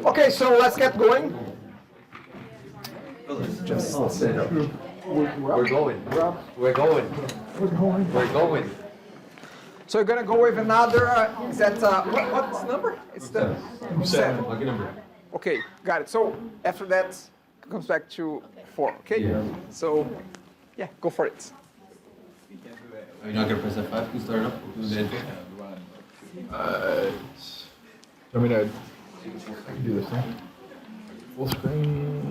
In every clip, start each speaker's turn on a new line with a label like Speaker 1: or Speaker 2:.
Speaker 1: Okay, so let's get going.
Speaker 2: Just stand up. We're going. We're going. We're going.
Speaker 1: So you're gonna go with another. Is that what's the number? It's the 7.
Speaker 2: Lucky number.
Speaker 1: Okay, got it. So after that, it comes back to 4. Okay.
Speaker 2: Yeah.
Speaker 1: So yeah, go for it.
Speaker 2: Are you not gonna press F5 to start up?
Speaker 3: I mean, I can do this thing. Full screen.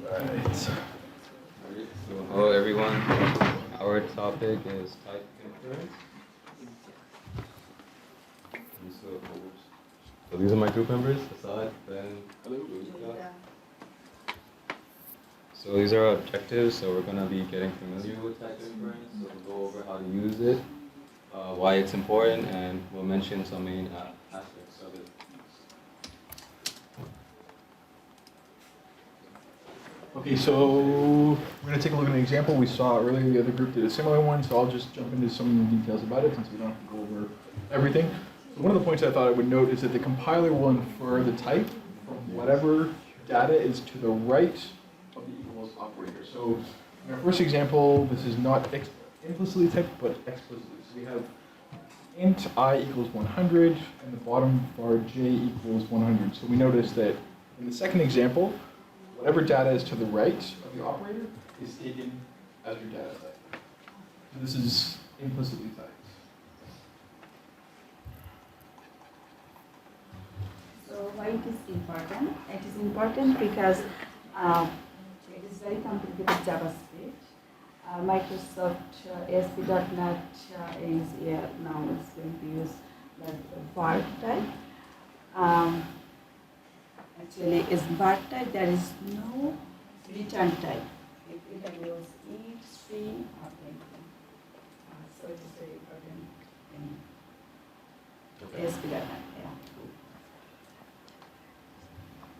Speaker 3: Right.
Speaker 2: So, hello everyone. Our topic is type inference. So these are my group members, Assad, Ben, Luca. So these are our objectives. So we're going to be getting familiar with type inference. So we'll go over how to use it, why it's important, and we'll mention some main aspects of it.
Speaker 3: Okay, so we're going to take a look at an example we saw earlier. The other group did a similar one, so I'll just jump into some of the details about it since we don't have to go over everything. So one of the points I thought I would note is that the compiler will infer the type from whatever data is to the right of the equals operator. So in our first example, this is not implicitly typed, but explicitly. So we have int I equals 100, and the bottom var j equals 100. So we notice that in the second example, whatever data is to the right of the operator is taken as your data type. So this is implicitly typed.
Speaker 4: So why it is important? It is important because it is very complicated JavaScript. Microsoft ASP.NET is now is going to use the var type. Actually, is var type, there is no return type. You can use int, string, or anything. So it is very important in ASP.NET.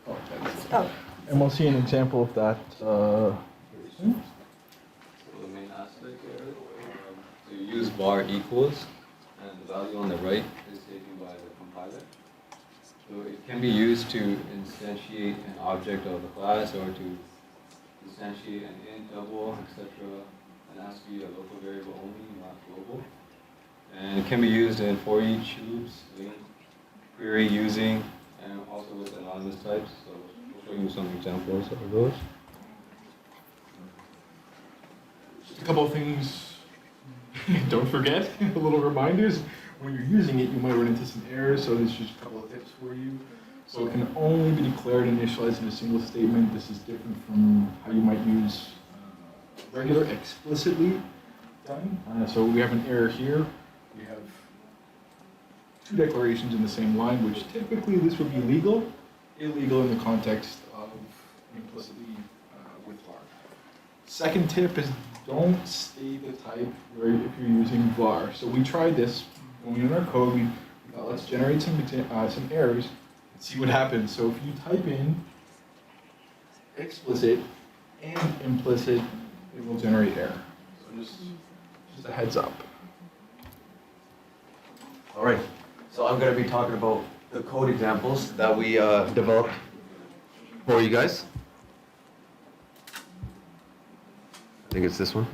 Speaker 3: Oh, thanks.
Speaker 4: Oh.
Speaker 3: And we'll see an example of that very soon.
Speaker 2: So the main aspect here, so you use var equals, and the value on the right is taken by the compiler. So it can be used to instantiate an object of the class or to instantiate an int, double, etc. And has to be a local variable only, not global. And it can be used in for each loops, query using, and also with anonymous types. So we'll show you some examples of those.
Speaker 3: Just a couple of things, don't forget, little reminders. When you're using it, you might run into some errors, so there's just a couple of tips for you. So it can only be declared and initialized in a single statement. This is different from how you might use regular explicitly done. So we have an error here. We have two declarations in the same line, which typically this would be legal, illegal in the context of implicitly with var. Second tip is don't state the type where if you're using var. So we tried this. When we in our code, we thought, let's generate some errors and see what happens. So if you type in explicit and implicit, it will generate error. So just a heads up.
Speaker 5: All right, so I'm going to be talking about the code examples that we developed for you guys. I think it's this one.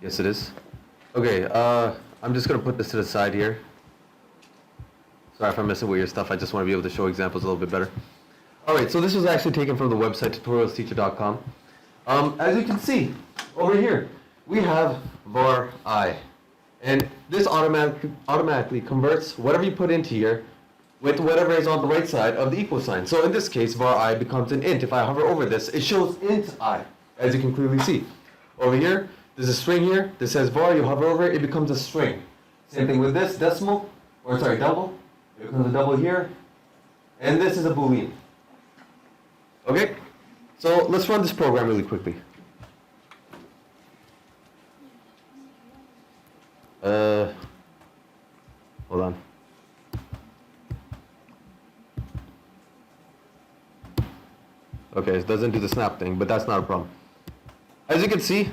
Speaker 5: Yes, it is. Okay, I'm just going to put this to the side here. Sorry if I'm messing with your stuff. I just want to be able to show examples a little bit better. All right, so this was actually taken from the website tutorialsteacher.com. As you can see over here, we have var I. And this automatically converts whatever you put into here with whatever is on the right side of the equal sign. So in this case, var I becomes an int. If I hover over this, it shows int I, as you can clearly see. Over here, there's a string here. This says var, you hover over it, it becomes a string. Same thing with this, double. It becomes a double here. And this is a Boolean. Okay? So let's run this program really quickly. Hold on. Okay, it doesn't do the snap thing, but that's not a problem. As you can see,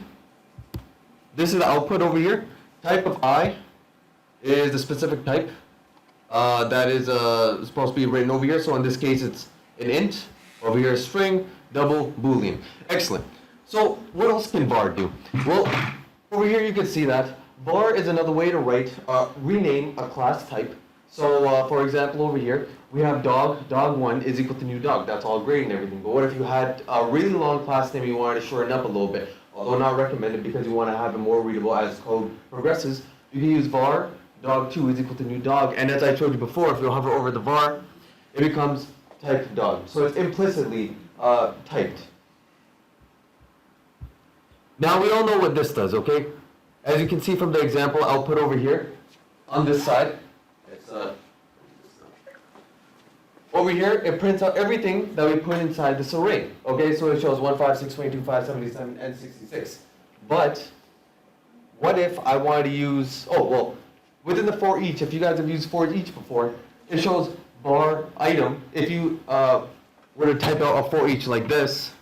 Speaker 5: this is the output over here. type of I is the specific type that is supposed to be written over here. So in this case, it's an int. Over here, string, double, boolean. Excellent. So what else can var do? Well, over here you can see that var is another way to write, rename a class type. So for example, over here, we have dog1 is equal to new dog. That's all great and everything. But what if you had a really long class name and you wanted to shorten up a little bit? Although not recommended because you want to have it more readable as code progresses, you can use var dog2 is equal to new dog. And as I showed you before, if you hover over the var, it becomes typed dog. So it's implicitly typed. Now we all know what this does, okay? As you can see from the example I'll put over here, on this side, it's over here, it prints out everything that we put inside this array. Okay, so it shows 1, 5, 6, 22, 5, 77, and 66. But what if I wanted to use, oh, well, within the for each, if you guys have used for each before, it shows var item. If you were to type out a for each like this,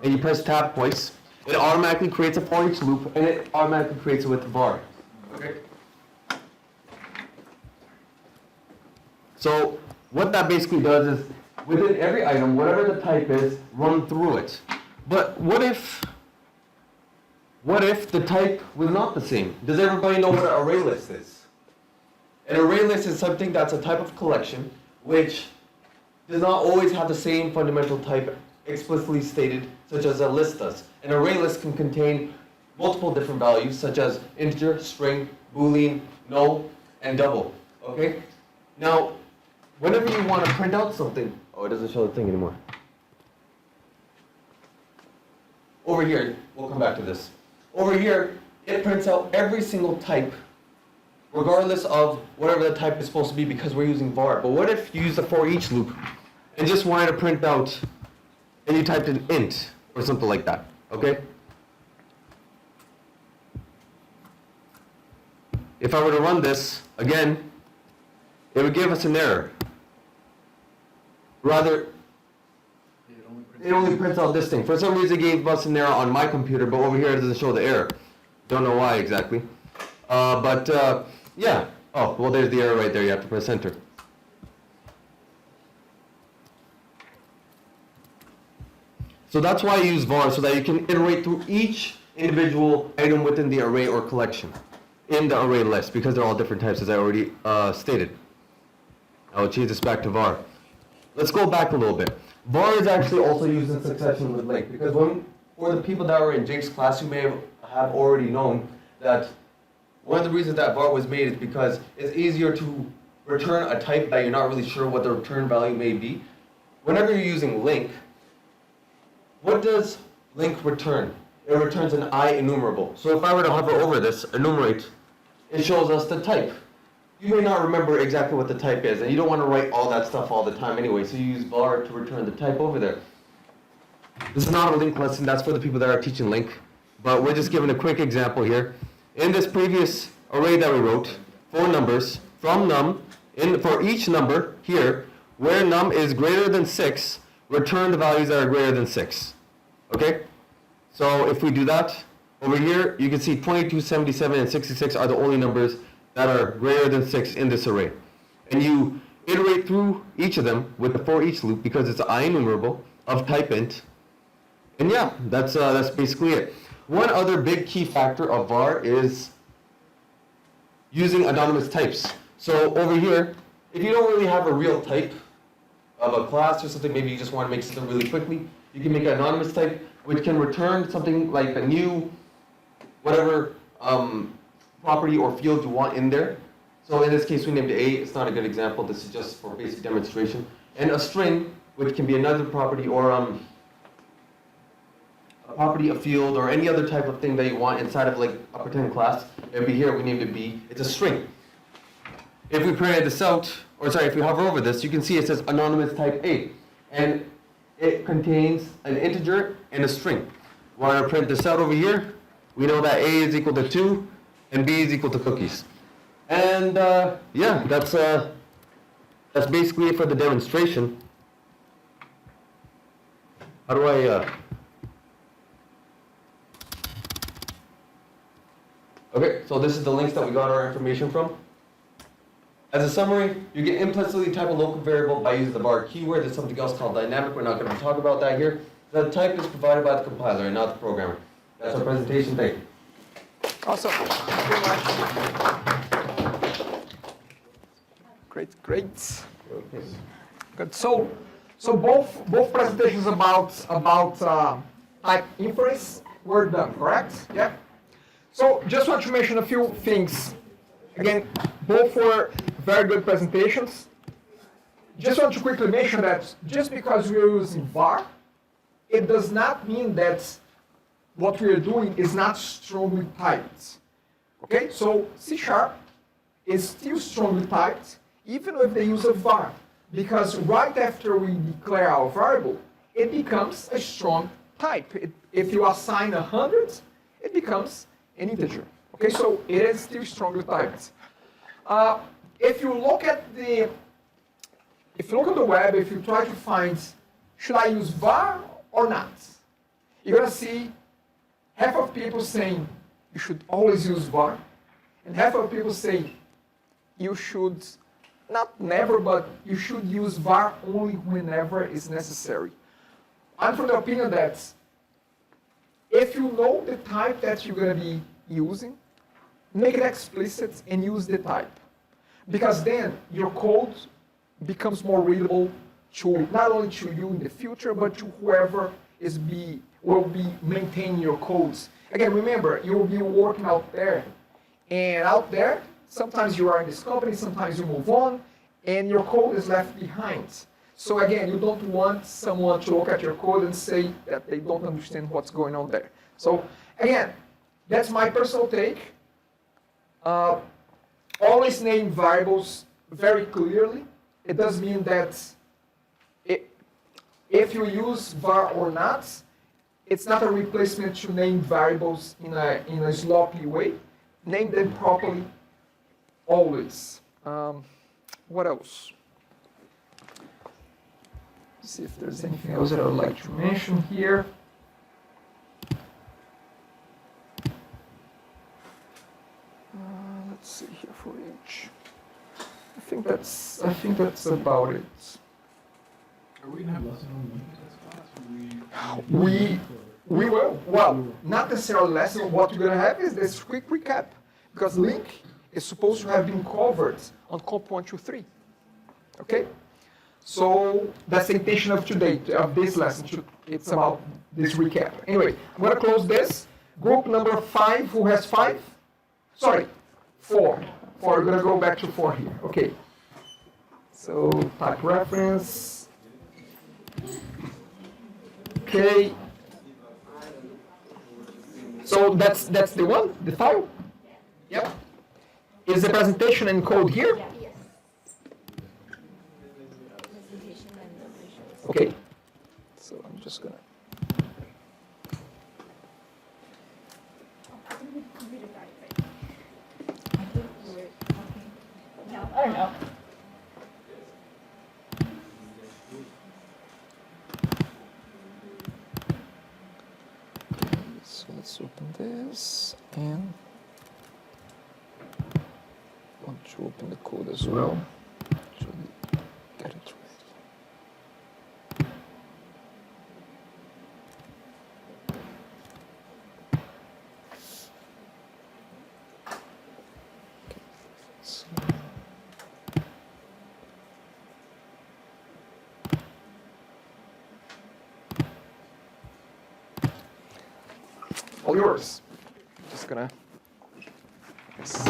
Speaker 5: and you press tab twice, it automatically creates a for each loop, and it automatically creates it with var. Okay. So what that basically does is, within every item, whatever the type is, run through it. But what if the type was not the same? Does everybody know what an array list is? An array list is something that's a type of collection which does not always have the same fundamental type explicitly stated, such as a list does. An array list can contain multiple different values, such as integer, string, boolean, null, and double. Okay? Now, whenever you want to print out something, oh, it doesn't show the thing anymore. Over here, we'll come back to this. Over here, it prints out every single type, regardless of whatever the type is supposed to be, because we're using var. But what if you use the for each loop and just wanted to print out, and you typed in int or something like that, okay? If I were to run this again, it would give us an error. Rather, it only prints out this thing. For some reason, it gave us an error on my computer, but over here it doesn't show the error. Don't know why exactly. Yeah. Oh, well, there's the error right there. You have to press enter. So that's why I use var, so that you can iterate through each individual item within the array or collection in the array list, because they're all different types, as I already stated. I will change this back to var. Let's go back a little bit. var is actually also used in succession with link, because for the people that were in Jake's class, you may have already known that one of the reasons that var was made is because it's easier to return a type that you're not really sure what the return value may be. Whenever you're using link, what does link return? It returns an I enumerable. So if I were to hover over this, enumerate, it shows us the type. You may not remember exactly what the type is, and you don't want to write all that stuff all the time anyway, so you use var to return the type over there. This is not a link lesson, that's for the people that are teaching link, but we're just giving a quick example here. In this previous array that we wrote, for numbers, from num, for each number here, where num is greater than 6, return the values that are greater than 6. Okay? So if we do that, over here, you can see 22, 77, and 66 are the only numbers that are greater than 6 in this array. And you iterate through each of them with the for each loop, because it's I enumerable of type int. And yeah, that's basically it. One other big key factor of var is using anonymous types. So over here, if you don't really have a real type of a class or something, maybe you just want to make something really quickly, you can make an anonymous type which can return something like a new whatever property or field you want in there. So in this case we named it A. It's not a good example, this is just for basic demonstration. And a string, which can be another property, or a property, a field, or any other type of thing that you want inside of like a pretend class. It'd be here, we named it B. It's a string. If we printed this out, or sorry, if we hover over this, you can see it says anonymous type A. And it contains an integer and a string. Want to print this out over here? We know that A is equal to 2 and B is equal to cookies. And yeah, that's basically it for the demonstration. How do I Okay, so this is the links that we got our information from. As a summary, you can implicitly type a local variable by using the var keyword. There's something else called dynamic. We're not going to talk about that here. The type is provided by the compiler and not the programmer. That's our presentation. Thank you.
Speaker 1: Awesome. Thank you very much. Great, great. Good. So both presentations about type inference were done, correct? Yeah. So just want to mention a few things. Again, both were very good presentations. Just want to quickly mention that just because we are using var, it does not mean that what we are doing is not strongly typed. Okay, so C# is still strongly typed, even with the use of var, because right after we declare our variable, it becomes a strong type. If you assign 100, it becomes an integer. Okay, so it is still strongly typed. If you look at the web, if you try to find, should I use var or not? You're gonna see half of people saying you should always use var, and half of people say you should, not never, but you should use var only whenever is necessary. I'm from the opinion that if you know the type that you're gonna be using, make it explicit and use the type. Because then your code becomes more readable to not only to you in the future, but to whoever will be maintaining your codes. Again, remember, you will be working out there. And out there, sometimes you are in this company, sometimes you move on, and your code is left behind. So again, you don't want someone to look at your code and say that they don't understand what's going on there. So again, that's my personal take. Always name variables very clearly. It does mean that if you use var or not, it's not a replacement to name variables in a sloppy way. Name them properly always. What else? See if there's anything else that I would like to mention here. Let's see here for each. I think that's about it.
Speaker 3: Are we gonna have lesson on the class?
Speaker 1: We will. Well, not necessarily lesson. What we're gonna have is this quick recap, because link is supposed to have been covered on comp229. Okay. So that's the intention of today, of this lesson. It's about this recap. Anyway, I'm gonna close this. Group number 5, who has 5? Sorry, 4. We're gonna go back to 4 here. Okay. So type reference. Okay. So that's the one, the file? Yep. Is the presentation in code here?
Speaker 6: Yes.
Speaker 1: Okay. So I'm just gonna.
Speaker 6: No, I don't know.
Speaker 1: So let's open this and want to open the code as well. Should get it ready. So all yours. Just gonna. Yes.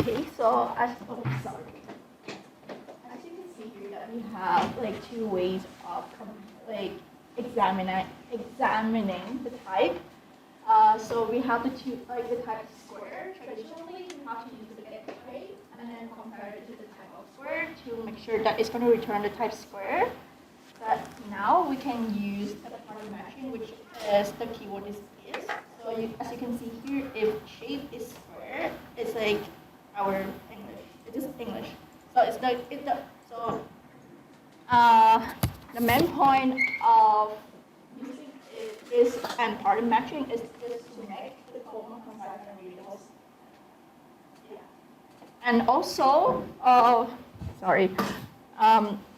Speaker 6: Okay, so as sorry. As you can see here that we have like 2 ways of examining the type. So we have the type square. Traditionally, you have to use the get type and then compare it to the type of square to make sure that it's going to return the type square. But now we can use the pattern matching, which is the keyword is. So as you can see here, if shape is square, it's like our English. It is English. So it's like the main point of using this and pattern matching is just to make the code more concise and readable. Yeah. And also,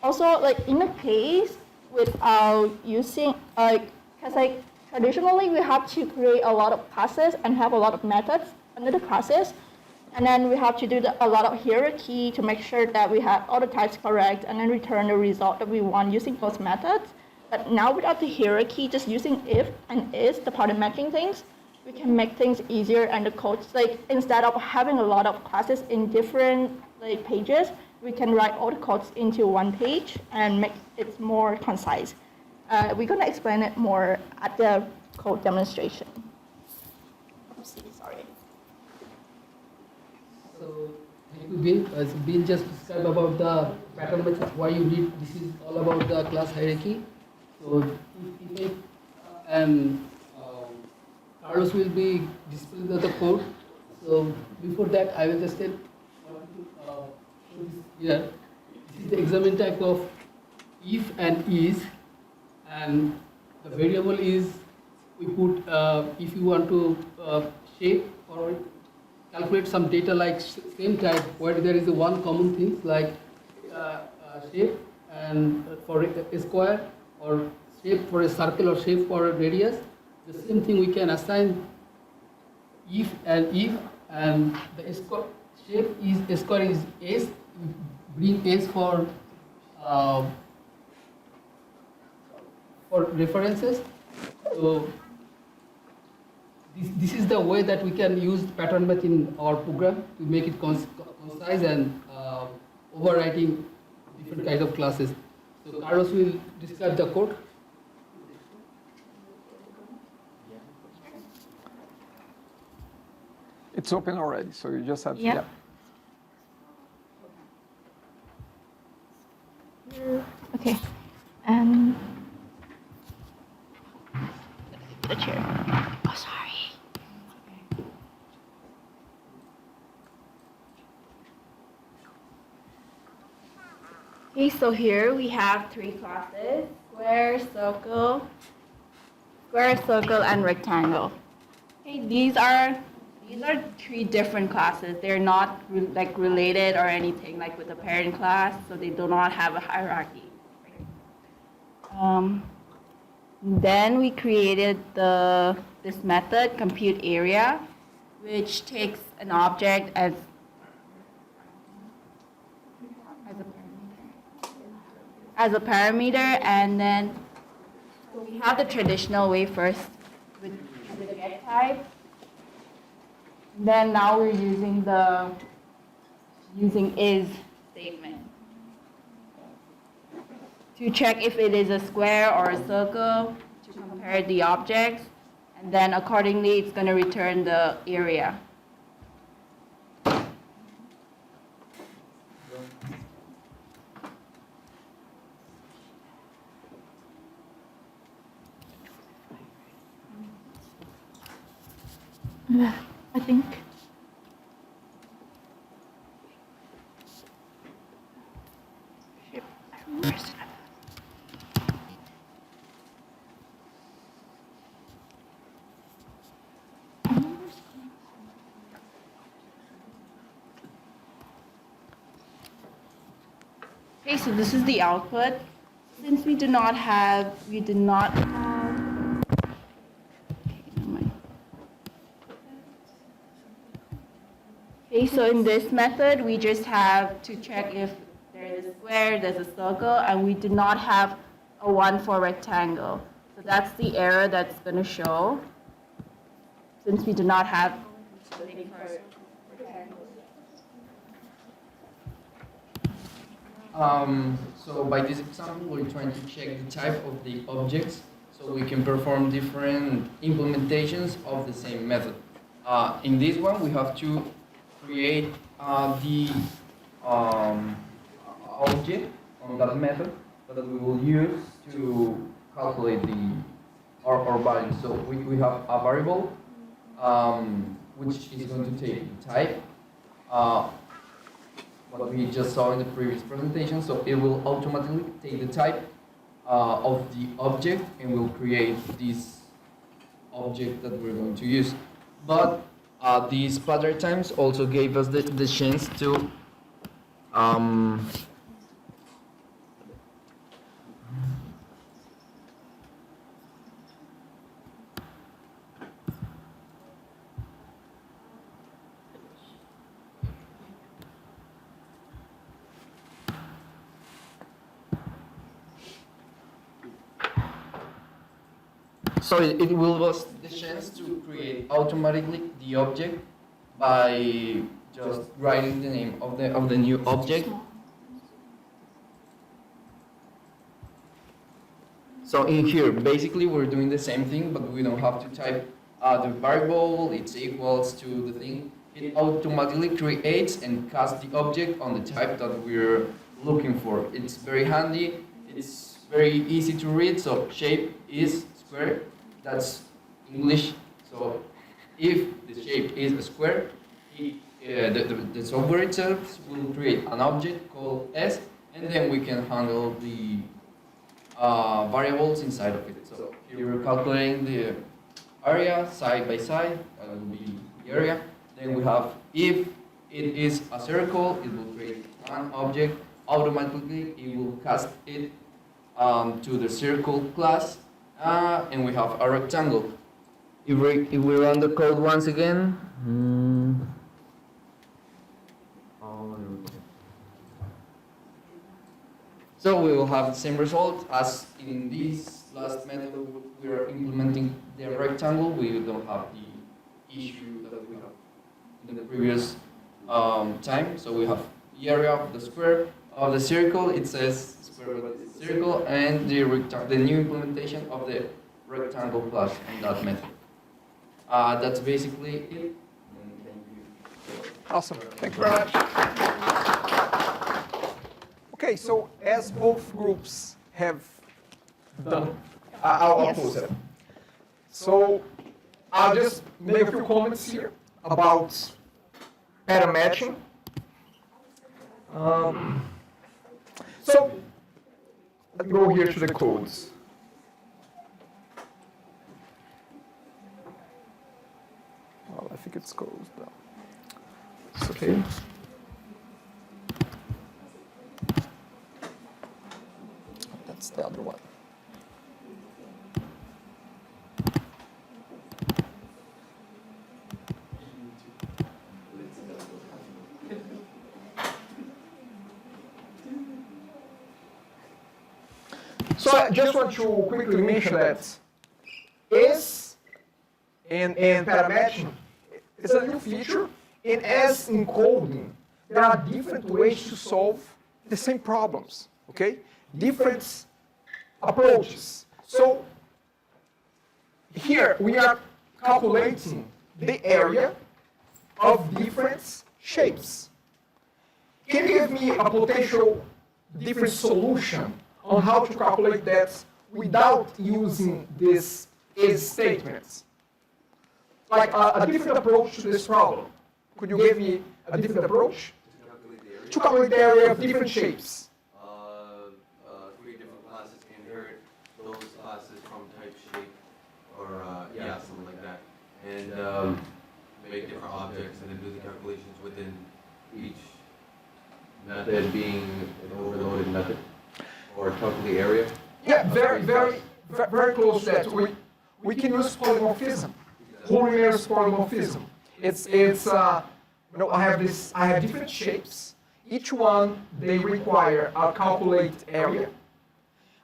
Speaker 6: also like in the case without using because like traditionally we have to create a lot of classes and have a lot of methods under the classes, and then we have to do a lot of hierarchy to make sure that we have all the types correct and then return the result that we want using those methods. But now without the hierarchy, just using if and is, the pattern matching things, we can make things easier, and the codes, like instead of having a lot of classes in different like pages, we can write all the codes into one page and make it more concise. We're going to explain it more at the code demonstration. Oopsie, sorry.
Speaker 7: So, thank you, Bill. As Bill just described about the pattern matching, why you did, this is all about the class hierarchy. So, if and Carlos will be displaying the code. So, before that, I will just tell here. This is the examine type of if and is, and the variable is we put if you want to shape or calculate some data like same type where there is a one common thing like shape and for a square or shape for a circle or shape for a radius. The same thing we can assign if, and the shape is square is s. Bring s for references. So this is the way that we can use pattern match in our program to make it concise and overwriting different kinds of classes. So Carlos will describe the code.
Speaker 1: It's open already, so you just have
Speaker 6: Yeah. Okay, and the chair. Oh, sorry. Okay, so here we have three classes: square, circle, and rectangle. Okay, these are three different classes. They're not like related or anything like with the parent class, so they do not have a hierarchy. Then we created this method, compute area, which takes an object as a parameter, and then we have the traditional way first with the get type. Then now we're using is statement to check if it is a square or a circle, to compare the objects, and then accordingly it's going to return the area. I think. Okay, so this is the output. Since we did not have. Okay, never mind. Okay, so in this method, we just have to check if there is a square, there's a circle, and we do not have a 1 for rectangle. So that's the error that's going to show, since we do not have the thing for rectangle.
Speaker 8: So by this example, we're trying to check the type of the objects so we can perform different implementations of the same method. In this one, we have to create the object on that method that we will use to calculate our value. So we have a variable which is going to take the type, what we just saw in the previous presentation. So it will automatically take the type of the object and will create this object that we're going to use. But these pattern times also gave us the chance to so it will give us the chance to create automatically the object by just writing the name of the new object. So in here, basically we're doing the same thing, but we don't have to type the variable, it's equals to the thing. It automatically creates and casts the object on the type that we're looking for. It's very handy, it's very easy to read. So shape is square, that's English. So if the shape is a square, the software itself will create an object called S, and then we can handle the variables inside of it. So here we're calculating the area side by side, that will be the area. Then we have, if it is a circle, it will create an object. Automatically, it will cast it to the circle class, and we have a rectangle. If we run the code once again, so we will have the same result as in this last method. We are implementing the rectangle. We don't have the issue that we have in the previous time. So we have the area of the square of the circle. It says square but it's circle, and the new implementation of the rectangle class on that method. That's basically it. And thank you.
Speaker 1: Awesome. Thank you very much. Okay, so as both groups have done, I'll close it. So I'll just make a few comments here about pattern matching. So let's go here to the codes. Well, I think it's closed now. It's okay. That's the other one. So I just want to quickly mention that is and pattern matching is a new feature, and as in coding, there are different ways to solve the same problems, okay? Different approaches. So here we are calculating the area of different shapes. Can you give me a potential different solution on how to calculate that without using this is statements? Like a different approach to this problem. Could you give me a different approach? To calculate the area of different shapes.
Speaker 5: Three different classes inherit those classes from type shape, or yeah, something like that. And make different objects and then do the calculations within each method being an overloaded method, or calculate area.
Speaker 1: Yeah, very close to that. We can use polymorphism. Whole layers polymorphism. It's you know, I have different shapes. Each one they require a calculate area,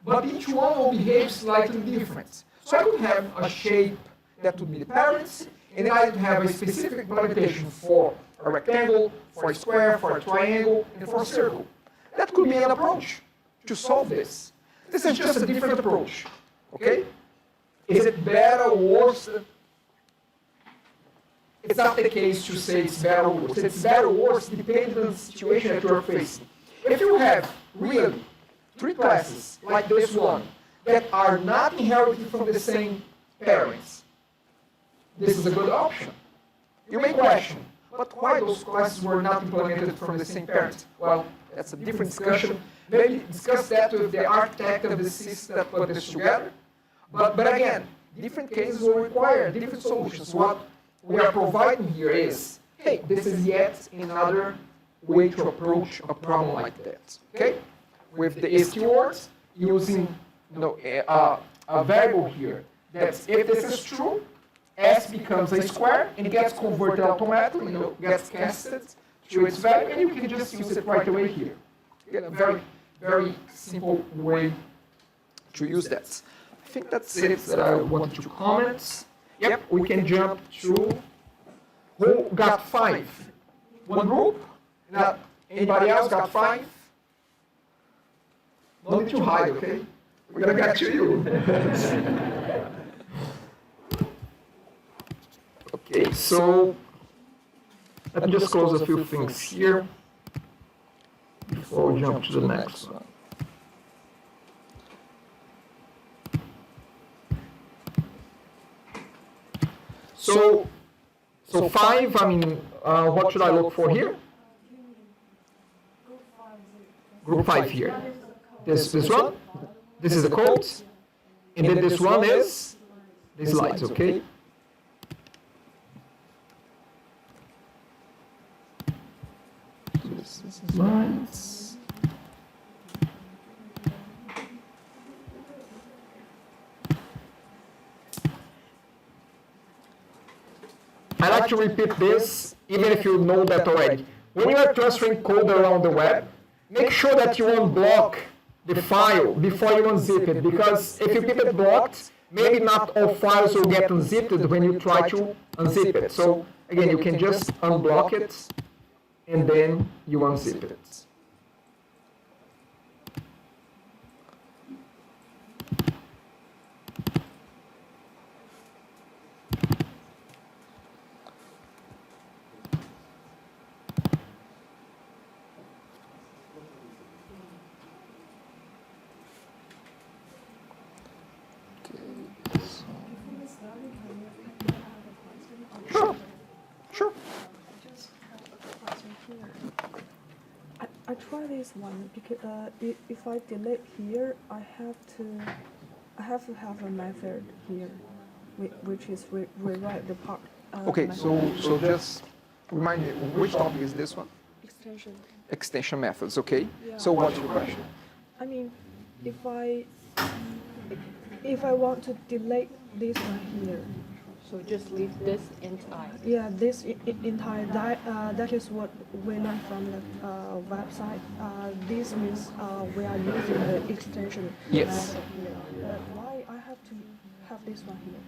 Speaker 1: but each one will behave slightly different. So I could have a shape that would be the parents, and then I would have a specific implementation for a rectangle, for a square, for a triangle, and for a circle. That could be an approach to solve this. This is just a different approach, okay? Is it better or worse? It's not the case to say it's better or worse. It's better or worse depending on the situation that you're facing. If you have really three classes like this one that are not inherited from the same parents, this is a good option. You may question, but why those classes were not implemented from the same parents? Well, that's a different discussion. Maybe discuss that with the architect of the system that put this together. But again, different cases will require different solutions. What we are providing here is, hey, this is yet another way to approach a problem like that. Okay? With the keywords, using a variable here. That's if this is true, S becomes a square and gets converted automatically, gets casted to its value, and you can just use it right away here. Again, a very, very simple way to use that. I think that's it that I wanted to comment. Yep, we can jump to who got 5. One group? Now, anybody else got 5? No need to hide, okay? We're gonna get to you. Okay, so let me just close a few things here before we jump to the next one. So 5, I mean, what should I look for here? Group 5 here. This one, this is the code, and then this one is the slides, okay? This is slides. I like to repeat this, even if you know that already. When you are transferring code around the web, make sure that you unblock the file before you unzip it, because if you keep it blocked, maybe not all files will get unzipped when you try to unzip it. So again, you can just unblock it and then you unzip it. Sure, sure.
Speaker 9: I try this one because if I delete here, I have to have a method here, which is rewrite the part.
Speaker 1: Okay,
Speaker 9: method.
Speaker 1: so just remind me, which topic is this one?
Speaker 9: Extension.
Speaker 1: Extension methods, okay?
Speaker 9: Yeah.
Speaker 1: So what's your question?
Speaker 9: I mean, if I want to delete this one here,
Speaker 10: So just leave this entire.
Speaker 9: yeah, this entire that is what we learned from the website. This means we are using the extension.
Speaker 1: Yes.
Speaker 9: Here. Why I have to have this one here?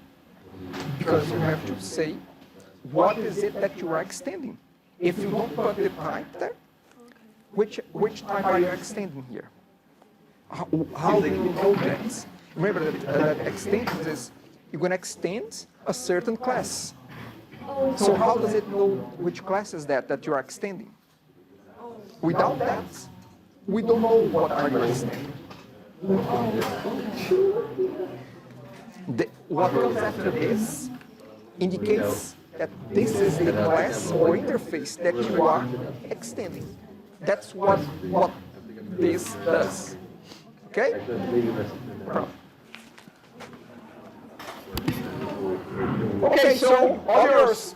Speaker 1: Because you have to say, what is it that you are extending? If you don't put the type there, which type are you extending here? How do you know that? Remember that extensions is, you're going to extend a certain class. So how does it know which class is that you are extending? Without that, we don't know what are you extending. What comes after this indicates that this is the class or interface that you are extending. That's what this does. Okay? Okay, so all yours.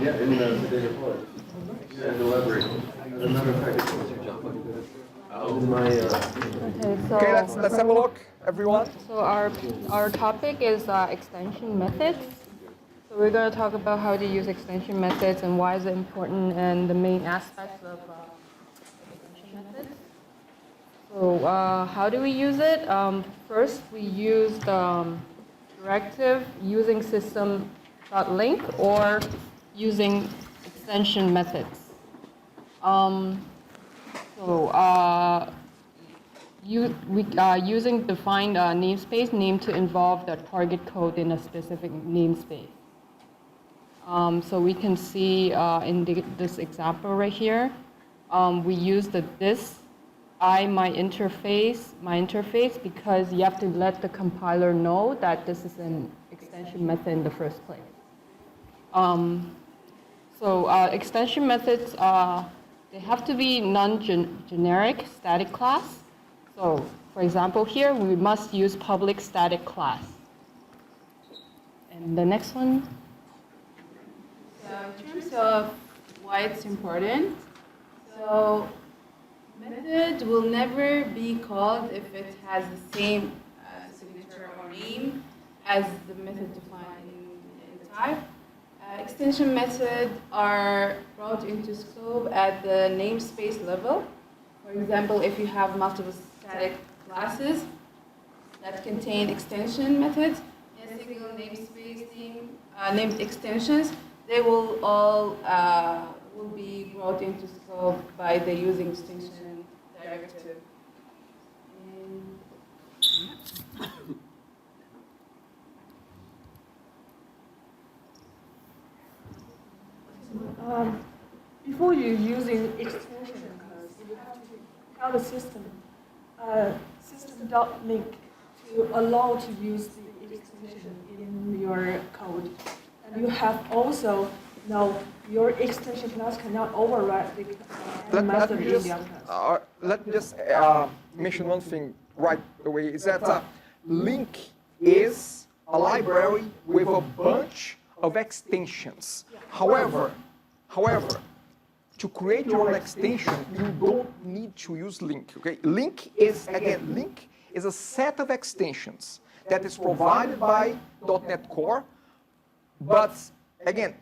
Speaker 2: Yeah, in the data flow. Yeah, in the library. As a matter of fact, it's my,
Speaker 10: Okay, so
Speaker 1: Okay, let's have a look, everyone.
Speaker 10: so our topic is extension methods. So we're going to talk about how to use extension methods and why is it important and the main aspects of extension methods. So how do we use it? First, we used directive using system.link or using extension methods. Using defined namespace name to involve the target code in a specific namespace. So we can see in this example right here, we use the this my interface because you have to let the compiler know that this is an extension method in the first place. Extension methods, they have to be non-generic static class. So for example here, we must use public static class. And the next one.
Speaker 4: So in terms of why it's important, so method will never be called if it has the same signature or name as the method defined in the type. Extension methods are brought into scope at the namespace level. For example, if you have multiple static classes that contain extension methods in a single namespace named extensions, they will all will be brought into scope by the using extension directive.
Speaker 9: Before you using extension class, you have to tell the system.link to allow to use the extension in your code. And you have also now your extension class cannot override the method in the other class.
Speaker 1: Let me just mention one thing right away, is that link is a library with a bunch of extensions. However, to create your own extension, you don't need to use link, okay? Link is a set of extensions that is provided by .NET Core, but again,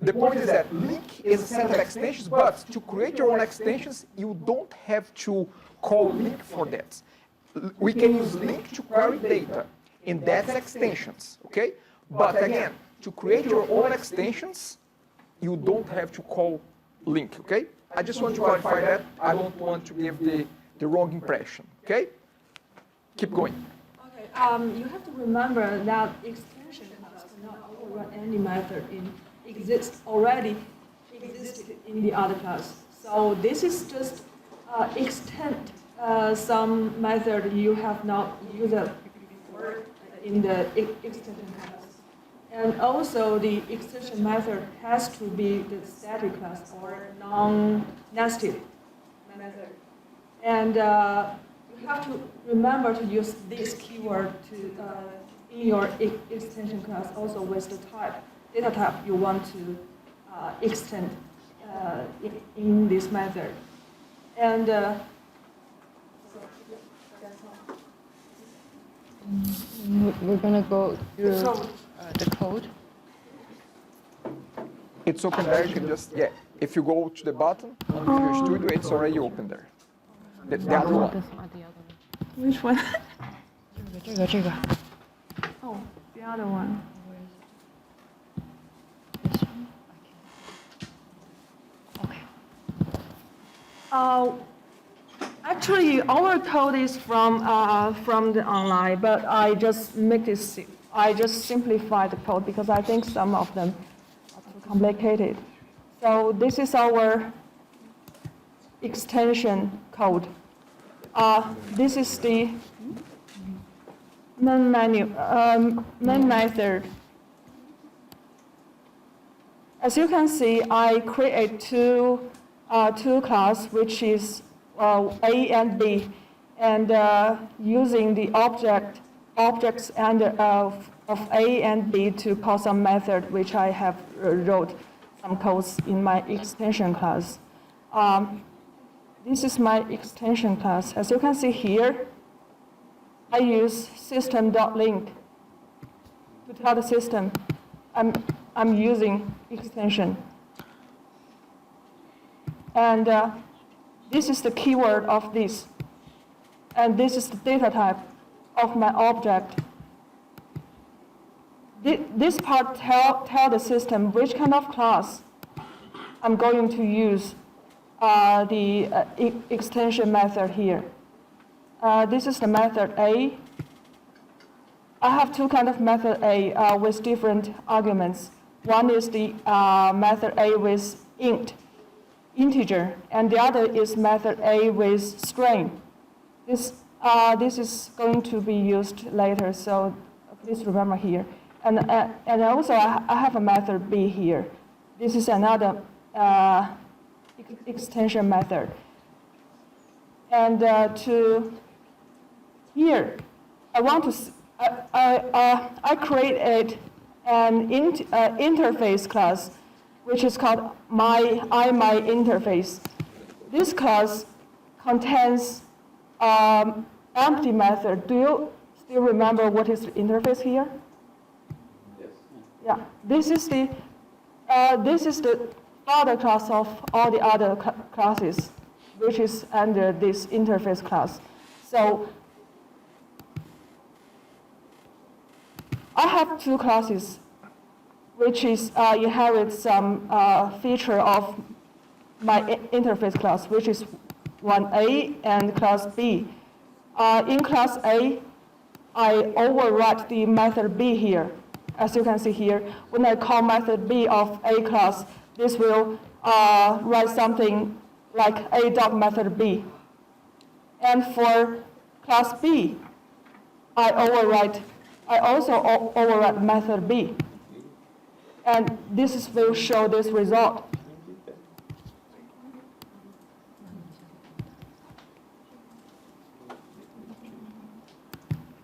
Speaker 1: the point is that link is a set of extensions, but to create your own extensions, you don't have to call link for that. We can use link to query data, and that's extensions, okay? But again, to create your own extensions, you don't have to call link, okay? I just want to clarify that. I don't want to give the wrong impression, okay? Keep going.
Speaker 9: Okay, you have to remember that extension class cannot override any method already existed in the other class. So this is just extend some method you have not used before in the extension class. And also the extension method has to be the static class or non-nested method. And you have to remember to use this keyword in your extension class also with the data type you want to extend in this method. And
Speaker 10: we're going to go through the code.
Speaker 1: It's open there, you can just, if you go to the bottom on Visual Studio, it's already open there. The other one.
Speaker 9: which one?
Speaker 10: 这个
Speaker 9: Oh, the other one.
Speaker 10: This one? Okay.
Speaker 9: Actually, our code is from the online, but I just simplify the code because I think some of them are too complicated. So this is our extension code. This is the main method. As you can see, I create two classes, which is A and B, and using the objects of A and B to call some method, which I have wrote some codes in my extension class. This is my extension class. As you can see here, I use system.link to tell the system I'm using extension. And this is the keyword of this. And this is the data type of my object. This part tell the system which kind of class I'm going to use the extension method here. This is the method A. I have two kind of method A with different arguments. One is the method A with integer, and the other is method A with string. This is going to be used later, so please remember here. And also I have a method B here. This is another extension method. And to here, I created an interface class, which is called my interface. This class contains empty method. Do you still remember what is the interface here?
Speaker 2: Yes.
Speaker 9: Yeah, this is the father class of all the other classes, which is under this interface class. So I have two classes, which is inherit some feature of my interface class, which is 1A and class B. In class A, I overwrite the method B here. As you can see here, when I call method B of A class, this will write something like a.method B. And for class B, I also overwrite method B. And this will show this result.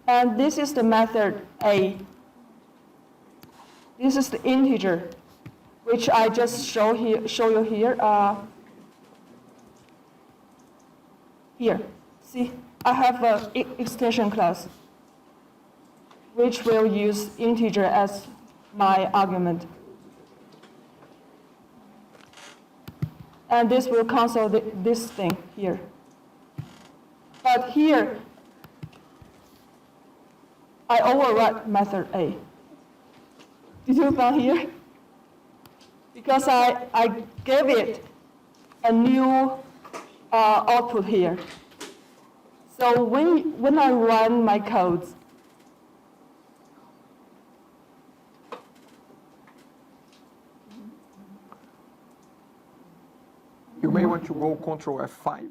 Speaker 9: And this is the method A. This is the integer, which I just show you here. Here, see, I have an extension class, which will use integer as my argument. And this will cancel this thing here. But here, I overwrite method A. Did you find here? Because I gave it a new output here. So when I run my codes,
Speaker 1: You may want to go Control F5,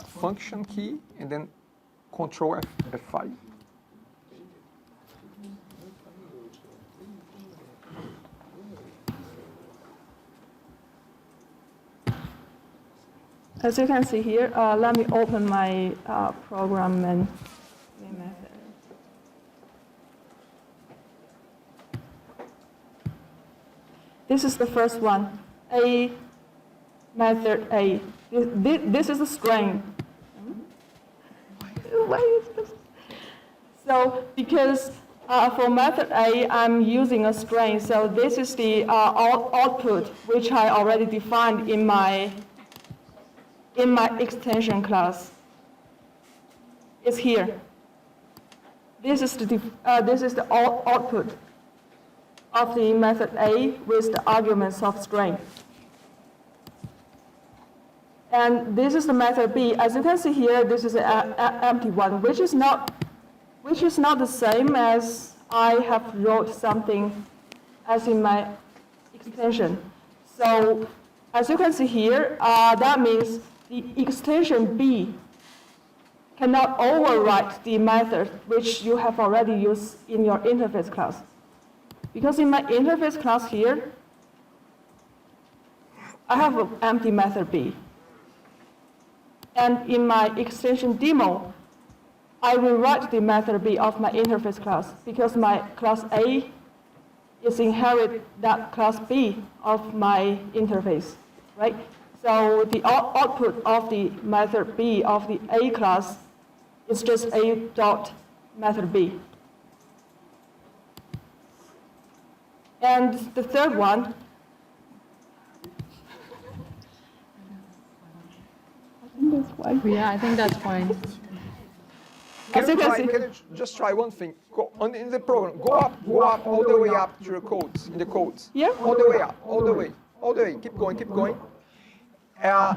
Speaker 1: function key, and then Control F5.
Speaker 9: as you can see here, let me open my program and main method. This is the first one, A method A. This is a string. Why is this? So because for method A, I'm using a string, so this is the output which I already defined in my extension class. It's here. This is the output of the method A with the arguments of string. And this is the method B. As you can see here, this is an empty one, which is not the same as I have wrote something as in my extension. So as you can see here, that means the extension B cannot overwrite the method which you have already used in your interface class. Because in my interface class here, I have an empty method B. And in my extension demo, I will write the method B of my interface class because my class A is inherit that class B of my interface, right? So the output of the method B of the A class is just A dot method B. And the third one,
Speaker 10: Yeah, I think that's fine.
Speaker 1: Can
Speaker 9: As
Speaker 1: you,
Speaker 9: you can
Speaker 1: try,
Speaker 9: see.
Speaker 1: can you just try one thing? Go on in the program. Go up, all the way up to your codes, in the codes.
Speaker 9: Yeah.
Speaker 1: All the way up, all the way, all the way. Keep going, keep going.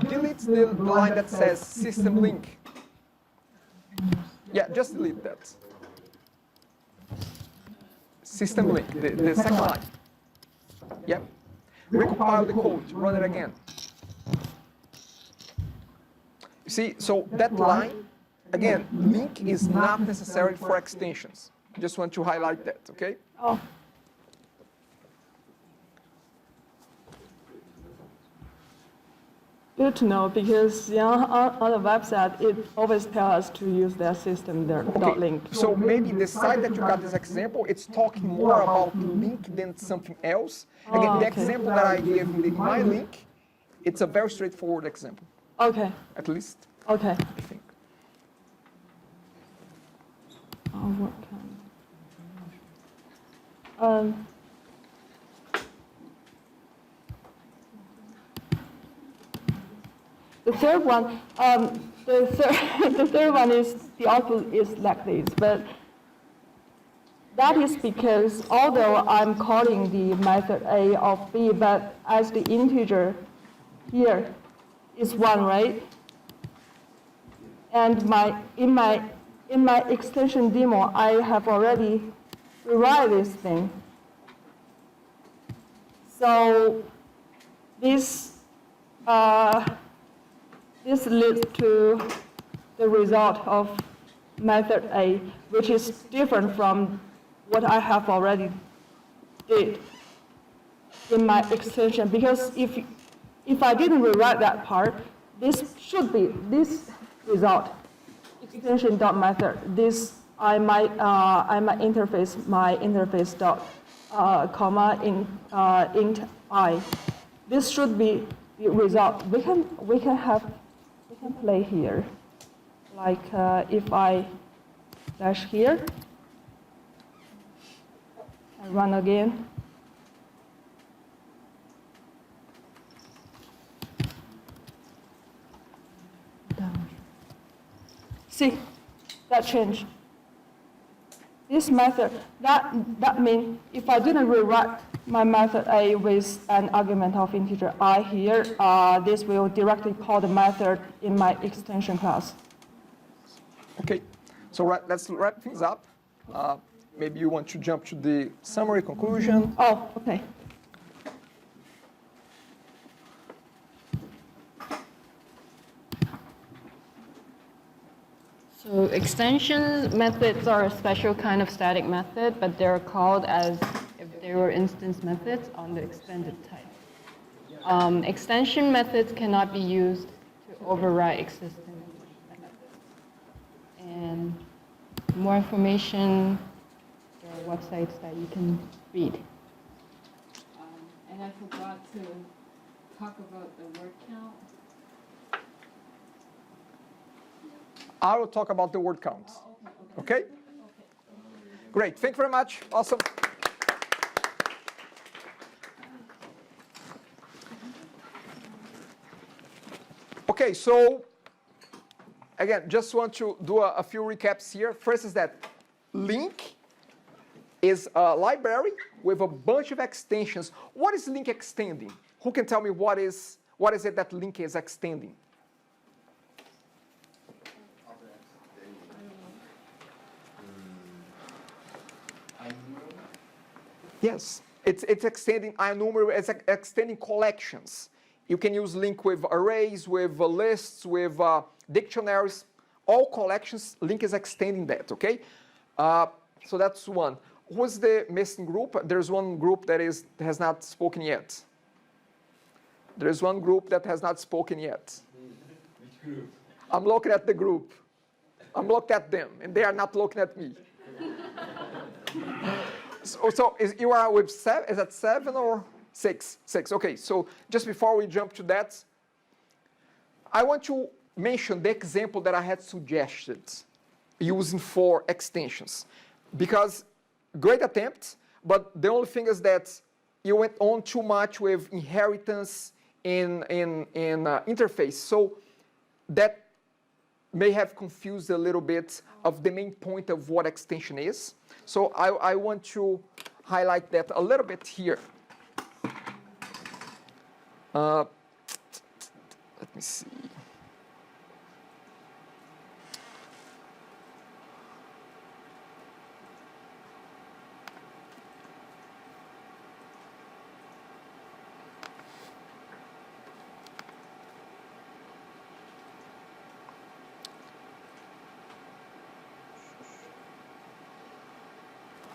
Speaker 1: Delete the line that says system link. Yeah, just delete that. System link, the second line. Yep. Recompile the code, run it again. You see, so that line, again, link is not necessary for extensions. Just want to highlight that, okay?
Speaker 9: Oh. Good to know, because on the website it always tells us to use their system there dot link.
Speaker 1: So maybe the site that you got this example, it's talking more about link than something else. Again, the
Speaker 9: okay.
Speaker 1: example that I gave in my link, it's a very straightforward example,
Speaker 9: Okay.
Speaker 1: at least,
Speaker 9: Okay.
Speaker 1: I think.
Speaker 9: What kind? The third one, the third one is the output is like this, but that is because although I'm calling the method A of B, but as the integer here is 1, right? And in my extension demo, I have already rewrite this thing. So this this leads to the result of method A, which is different from what I have already did in my extension. Because if I didn't rewrite that part, this should be this result extension dot method. This I might interface my interface dot comma in int I. This should be the result. We can play here, like if I dash here and run again. See, that changed. This method, that means if I didn't rewrite my method A with an argument of integer I here, this will directly call the method in my extension class.
Speaker 1: Okay, so let's wrap things up. Maybe you want to jump to the summary conclusion.
Speaker 9: Oh, okay.
Speaker 10: So extension methods are a special kind of static method, but they're called as if they were instance methods on the extended type. Extension methods cannot be used to override existing methods. And more information, there are websites that you can read. And I forgot to talk about the word count.
Speaker 1: I will talk about the word count. Okay? Great, thank you very much. Awesome. Okay, so again, just want to do a few recaps here. First is that link is a library with a bunch of extensions. What is link extending? Who can tell me what is it that link is extending? Yes, it's extending enumerable, it's extending collections. You can use link with arrays, with lists, with dictionaries, all collections. Link is extending that, okay? So that's one. Who's the missing group? There's one group that has not spoken yet. There's one group that has not spoken yet. I'm looking at the group. I'm looking at them, and they are not looking at me. So you are with 7, is that 7 or 6? 6, okay. So just before we jump to that, I want to mention the example that I had suggested using 4 extensions. Because great attempt, but the only thing is that you went on too much with inheritance in interface. So that may have confused a little bit of the main point of what extension is. So I want to highlight that a little bit here. Let me see.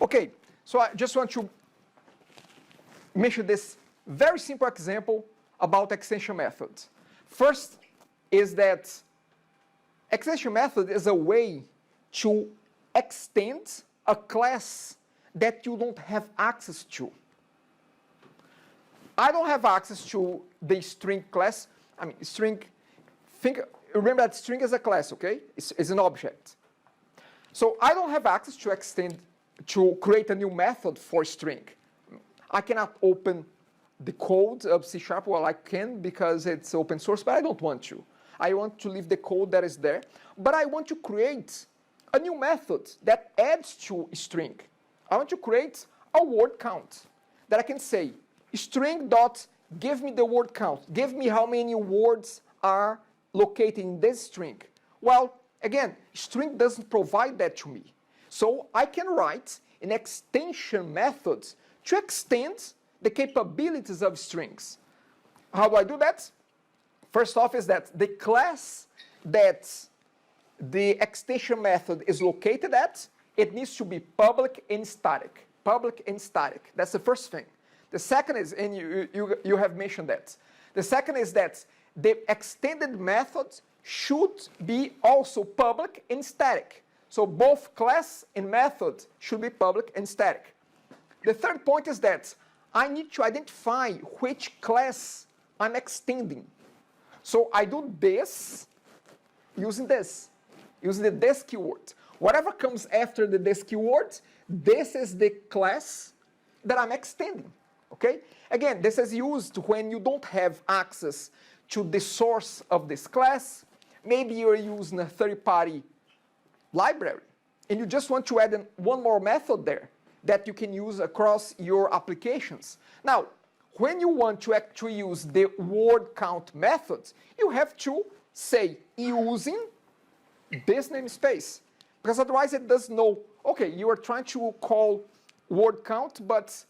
Speaker 1: Okay, so I just want to mention this very simple example about extension methods. First is that extension method is a way to extend a class that you don't have access to. I don't have access to the string class. I mean, string, remember that string is a class, okay? It's an object. So I don't have access to create a new method for string. I cannot open the code of C#, well, I can because it's open source, but I don't want to. I want to leave the code that is there, but I want to create a new method that adds to string. I want to create a word count that I can say, string dot give me the word count. Give me how many words are located in this string. Well, again, string doesn't provide that to me. So I can write an extension method to extend the capabilities of strings. How do I do that? First off is that the class that the extension method is located at, it needs to be public and static. Public and static. That's the first thing. The second is, and you have mentioned that. The second is that the extended method should be also public and static. So both class and method should be public and static. The third point is that I need to identify which class I'm extending. So I do this using this keyword. Whatever comes after the this keyword, this is the class that I'm extending. Okay? Again, this is used when you don't have access to the source of this class. Maybe you're using a third-party library, and you just want to add one more method there that you can use across your applications. Now, when you want to actually use the word count method, you have to say using this namespace, because otherwise it doesn't know, okay, you are trying to call word count, but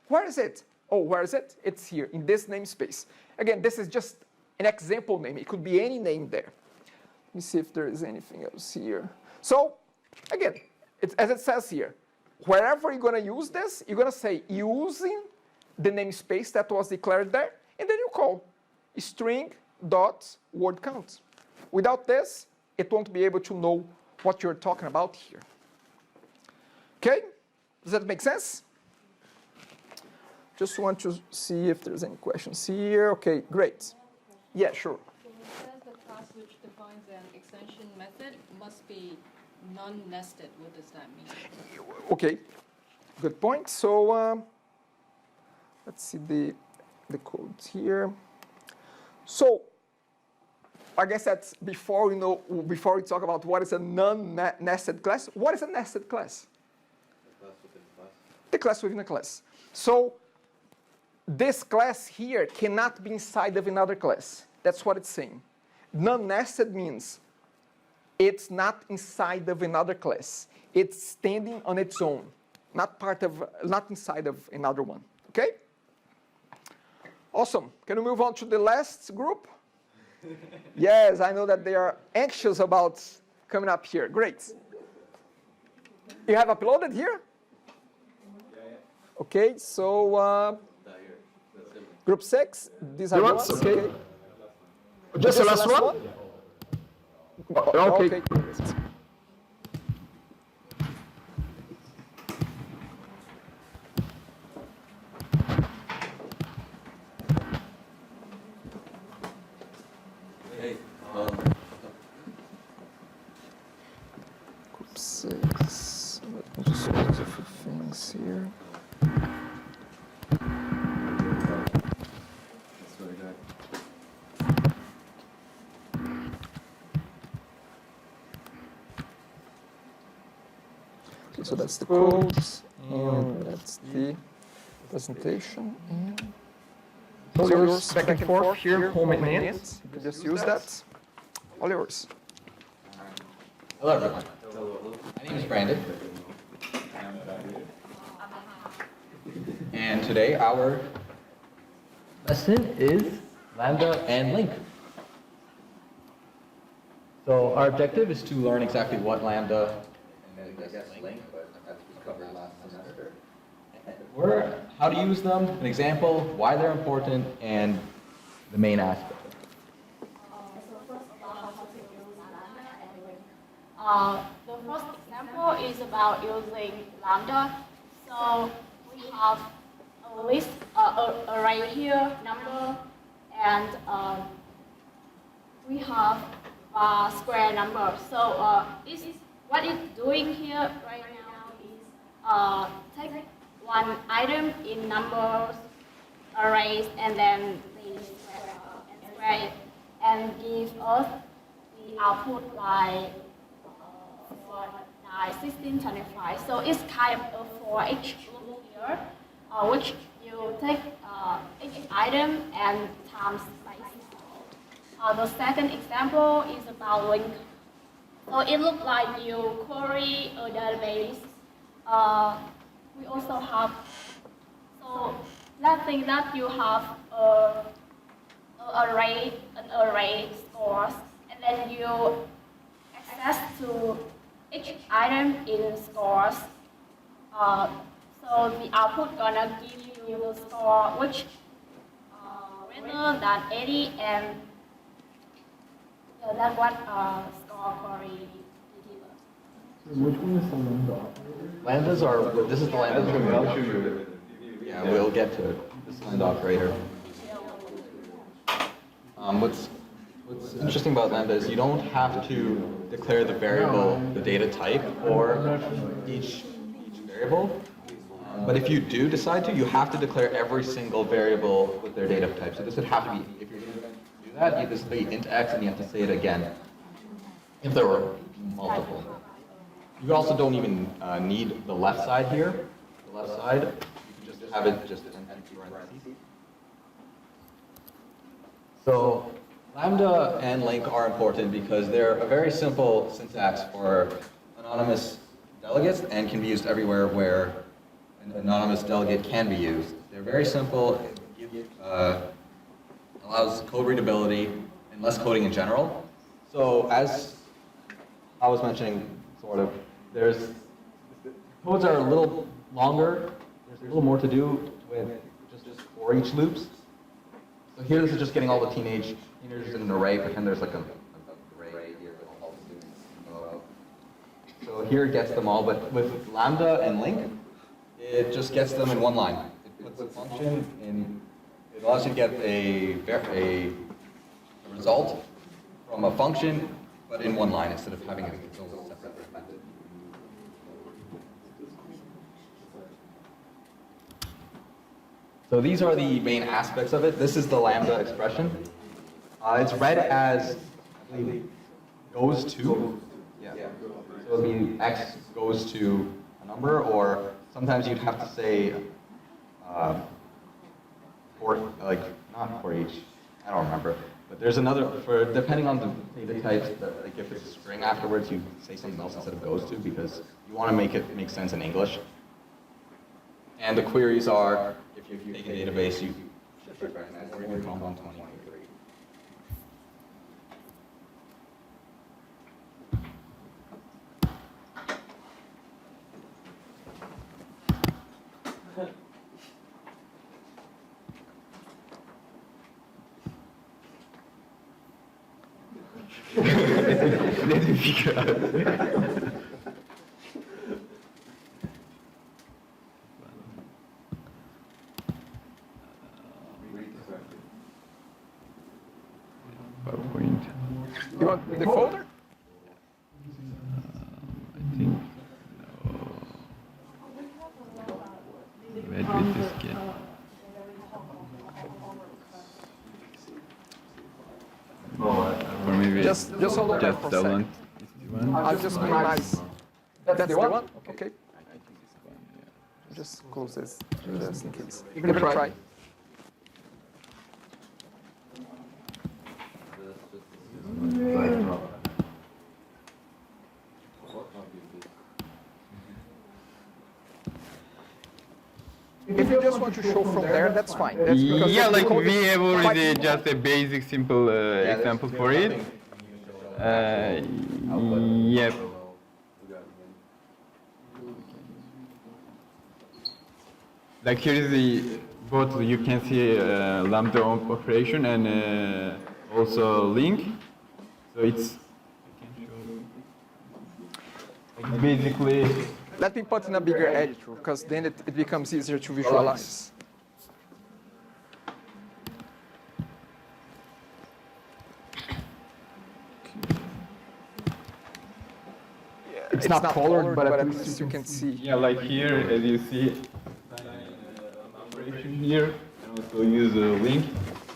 Speaker 1: where is it? Oh, where is it? It's here in this namespace. Again, this is just an example name. It could be any name there. Let me see if there is anything else here. So, again, as it says here, wherever you're going to use this, you're going to say using the namespace that was declared there, and then you call string.wordCount. Without this, it won't be able to know what you're talking about here. Okay? Does that make sense? Just want to see if there's any questions here. Okay, great. Yeah, sure.
Speaker 10: So it says the class which defines an extension method must be non-nested. What does that mean?
Speaker 1: Okay, good point. So let's see the code here. So I guess that's before we talk about what is a non-nested class. What is a nested class?
Speaker 2: The class within a class.
Speaker 1: The class within a class. So this class here cannot be inside of another class. That's what it's saying. Non-nested means it's not inside of another class. It's standing on its own, not inside of another one. Okay? Awesome. Can we move on to the last group? Yes, I know that they are anxious about coming up here. Great. You have uploaded here?
Speaker 2: Yeah.
Speaker 1: Okay, so
Speaker 2: Not here. That's different.
Speaker 1: group 6, these are
Speaker 3: Yours,
Speaker 1: yours.
Speaker 3: okay. Just the last one? Okay.
Speaker 2: Hey,
Speaker 1: Group 6. Let me just close a few things here.
Speaker 2: that's what I got.
Speaker 1: so that's the code, and that's the presentation. And all yours, back and forth here, home and maintenance. You can just use that. All yours.
Speaker 8: Hello, everyone. My name is Brandon. And today our lesson is Lambda and Link. So our objective is to learn exactly what Lambda and I guess Link, but that's we covered last semester. How to use them, an example, why they're important, and the main aspect.
Speaker 6: The first example is about using Lambda. So we have a list, array here, number, and we have a square number. So what it's doing here right now is take one item in numbers, arrays, and then they square it, and give us the output like 9, 16, 25. So it's kind of for each loop here, which you take each item and times by 6. The second example is about link. So it looks like you query a database. We also have, so let's think that you have an array scores, and then you access to each item in scores. So the output gonna give you the score which greater than 80, and that's what score query gives us.
Speaker 3: Which one is the lambda?
Speaker 8: Lambdas are, this is the lambda. Yeah, we'll get to it. This is lambda operator. What's interesting about lambda is you don't have to declare the variable, the data type, or each variable. But if you do decide to, you have to declare every single variable with their data type. So this would have to be, if you're going to do that, this would be int x, and you have to say it again if there were multiple. You also don't even need the left side here. The left side, you can just have it just in empty parentheses. So Lambda and Link are important because they're a very simple syntax for anonymous delegates and can be used everywhere where an anonymous delegate can be used. They're very simple, it allows code readability and less coding in general. So as I was mentioning, sort of, codes are a little longer, there's a little more to do with just for each loops. So here this is just getting all the teenagers in an array, pretend there's like an array here with all the students. So here it gets them all, but with Lambda and Link, it just gets them in one line. It puts a function in, it allows you to get a result from a function, but in one line instead of having it its own separate method. So these are the main aspects of it. This is the Lambda expression. It's read as, I believe, goes to. Yeah. So it would be x goes to a number, or sometimes you'd have to say, not for each. I don't remember. But there's another, depending on the data types, like if it's a string afterwards, you say something else instead of goes to, because you want to make it make sense in English. And the queries are, if you take a database, you should recognize or even comp229. Let me figure out.
Speaker 1: You want the folder?
Speaker 11: I think no. Wait with this kid. Or maybe
Speaker 1: Just hold on there for a
Speaker 11: the
Speaker 1: second.
Speaker 11: one. Is the one.
Speaker 1: I'll just minimize. That's the one? Okay. just close this just in case. Give it a try. If you just want to show from there, that's fine. That's because
Speaker 11: Yeah,
Speaker 1: the
Speaker 11: like
Speaker 1: code
Speaker 11: we
Speaker 1: is
Speaker 11: have
Speaker 1: quite
Speaker 11: already
Speaker 1: small.
Speaker 11: just a basic simple example for it. Yep. Like here is the both you can see lambda operation and also link. So it's like basically.
Speaker 1: Let me put in a bigger editor, because then it becomes easier to visualize. It's not colored, but at least you can see.
Speaker 11: Yeah, like here, as you see, operation here, and also use a link,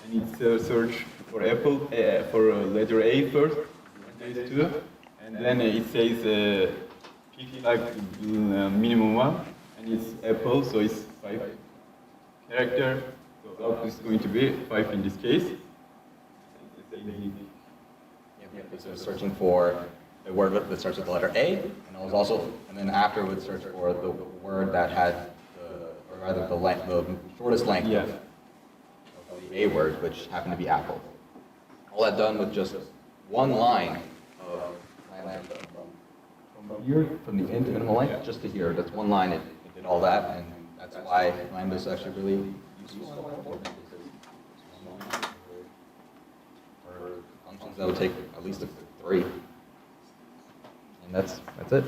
Speaker 11: and it's a search for Apple, for letter A first, and these two, and then it says pick like minimum one, and it's Apple, so it's 5 character, so output is going to be 5 in this case.
Speaker 12: So searching for a word that starts with the letter A, and then after would search for the word that had the shortest length
Speaker 11: Yeah.
Speaker 12: of the A word, which happened to be apple. All that done with just one line of lambda from here, from the int minimal length, just to here. That's one line. It did all that, and that's why lambda is actually really useful for functions that would take at least 3. And that's it.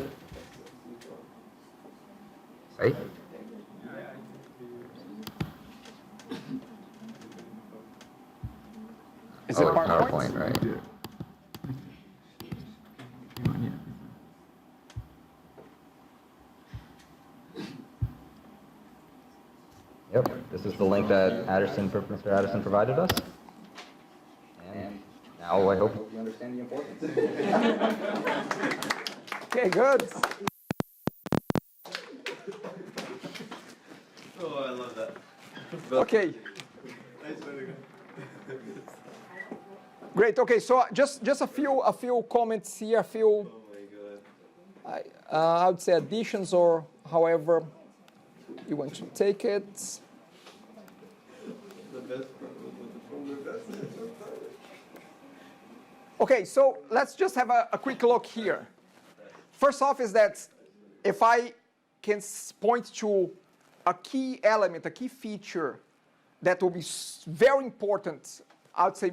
Speaker 12: Right?
Speaker 1: Is it
Speaker 12: PowerPoint, right? Yep, this is the link that Mr. Addison provided us. And now I hope you understand the importance.
Speaker 1: Okay, good.
Speaker 2: Oh, I love that.
Speaker 1: Okay.
Speaker 2: Nice way to go.
Speaker 1: Great. Okay, so just a few comments here, a few.
Speaker 2: Oh my god.
Speaker 1: I would say additions or however you want to take it.
Speaker 2: The best from the best.
Speaker 1: Okay, so let's just have a quick look here. First off is that if I can point to a key element, a key feature that will be very important, I would say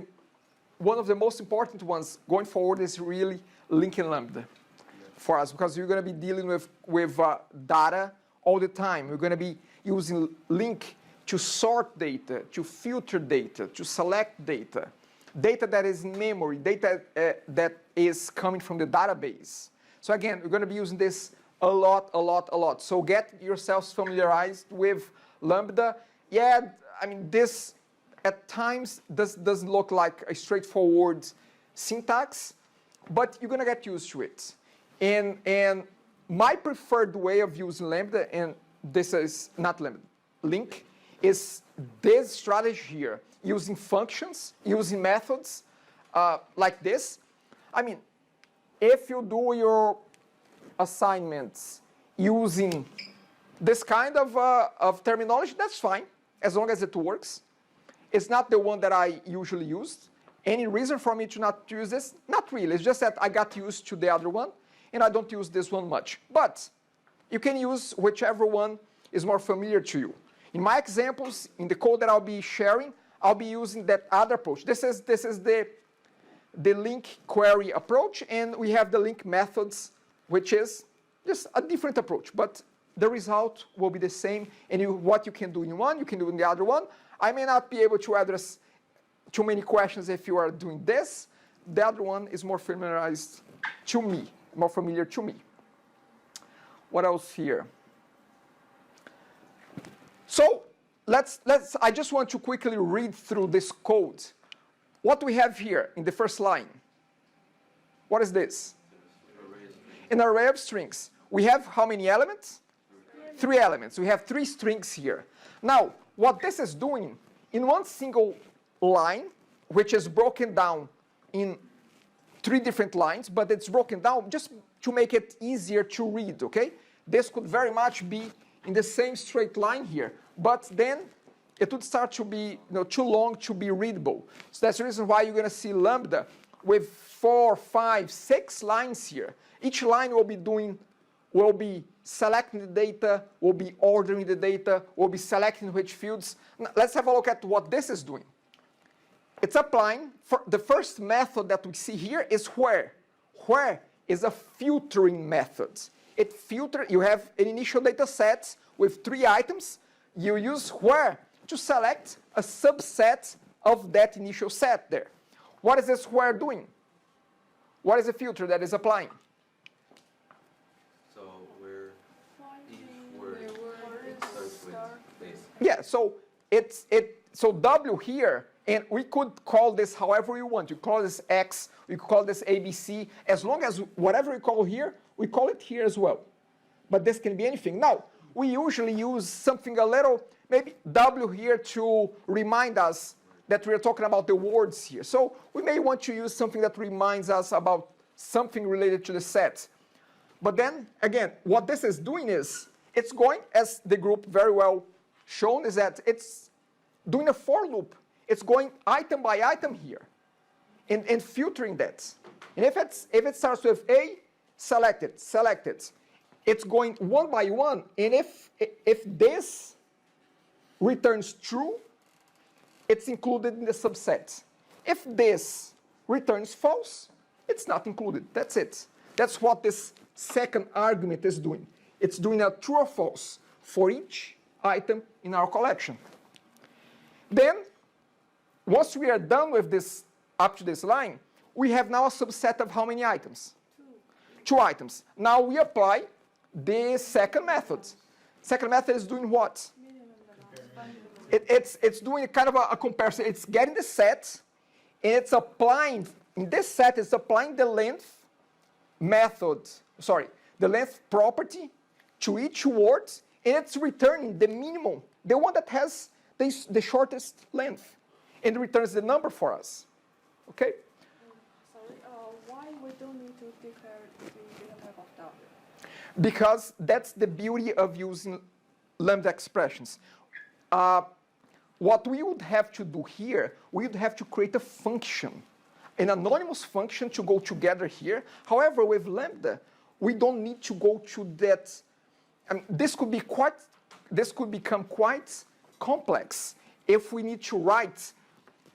Speaker 1: one of the most important ones going forward is really linking lambda for us, because you're going to be dealing with data all the time. We're going to be using link to sort data, to filter data, to select data, data that is in memory, data that is coming from the database. So again, we're going to be using this a lot. So get yourselves familiarized with lambda. Yeah, I mean, this at times doesn't look like a straightforward syntax, but you're going to get used to it. And my preferred way of using lambda, and this is not lambda, link, is this strategy here, using functions, using methods like this. I mean, if you do your assignments using this kind of terminology, that's fine, as long as it works. It's not the one that I usually use. Any reason for me to not use this? Not really. It's just that I got used to the other one, and I don't use this one much. But you can use whichever one is more familiar to you. In my examples, in the code that I'll be sharing, I'll be using that other approach. This is the link query approach, and we have the link methods, which is just a different approach. But the result will be the same, and what you can do in one, you can do in the other one. I may not be able to address too many questions if you are doing this. The other one is more familiarized to me, more familiar to me. What else here? So I just want to quickly read through this code. What we have here in the first line, what is this? An array of strings. We have how many elements? 3 elements. We have 3 strings here. Now, what this is doing, in one single line, which is broken down in 3 different lines, but it's broken down just to make it easier to read, okay? This could very much be in the same straight line here, but then it would start to be too long to be readable. So that's the reason why you're going to see Lambda with 4, 5, 6 lines here. Each line will be selecting the data, will be ordering the data, will be selecting which fields. Now, let's have a look at what this is doing. It's applying, for the first method that we see here is where. Where is a filtering method. You have an initial data set with 3 items. You use where to select a subset of that initial set there. What is this where doing? What is the filter that is applying?
Speaker 5: So we're it starts with base.
Speaker 1: Yeah, so so W here, and we could call this however we want. You call this X, we could call this ABC. As long as whatever we call here, we call it here as well. But this can be anything. Now, we usually use something a little, maybe W here to remind us that we're talking about the words here. So we may want to use something that reminds us about something related to the set. But then, again, what this is doing is, it's going, as the group very well shown, is that it's doing a for loop. It's going item by item here and filtering that. And if it starts with A, select it. It's going one by one, and if this returns true, it's included in the subset. If this returns false, it's not included. That's it. That's what this second argument is doing. It's doing a true or false for each item in our collection. Then, once we are done with this up to this line, we have now a subset of how many items? 2 items. Now we apply the second method. Second method is doing what? It's doing a kind of a comparison. It's getting the set, and it's applying, in this set, it's applying the length the length property to each word, and it's returning the minimum, the one that has the shortest length, and it returns the number for us. Okay?
Speaker 9: Sorry, why we don't need to declare the data type of W?
Speaker 1: Because that's the beauty of using lambda expressions. What we would have to do here, we would have to create a function, an anonymous function to go together here. However, with lambda, we don't need to go to that. This could become quite complex if we need to write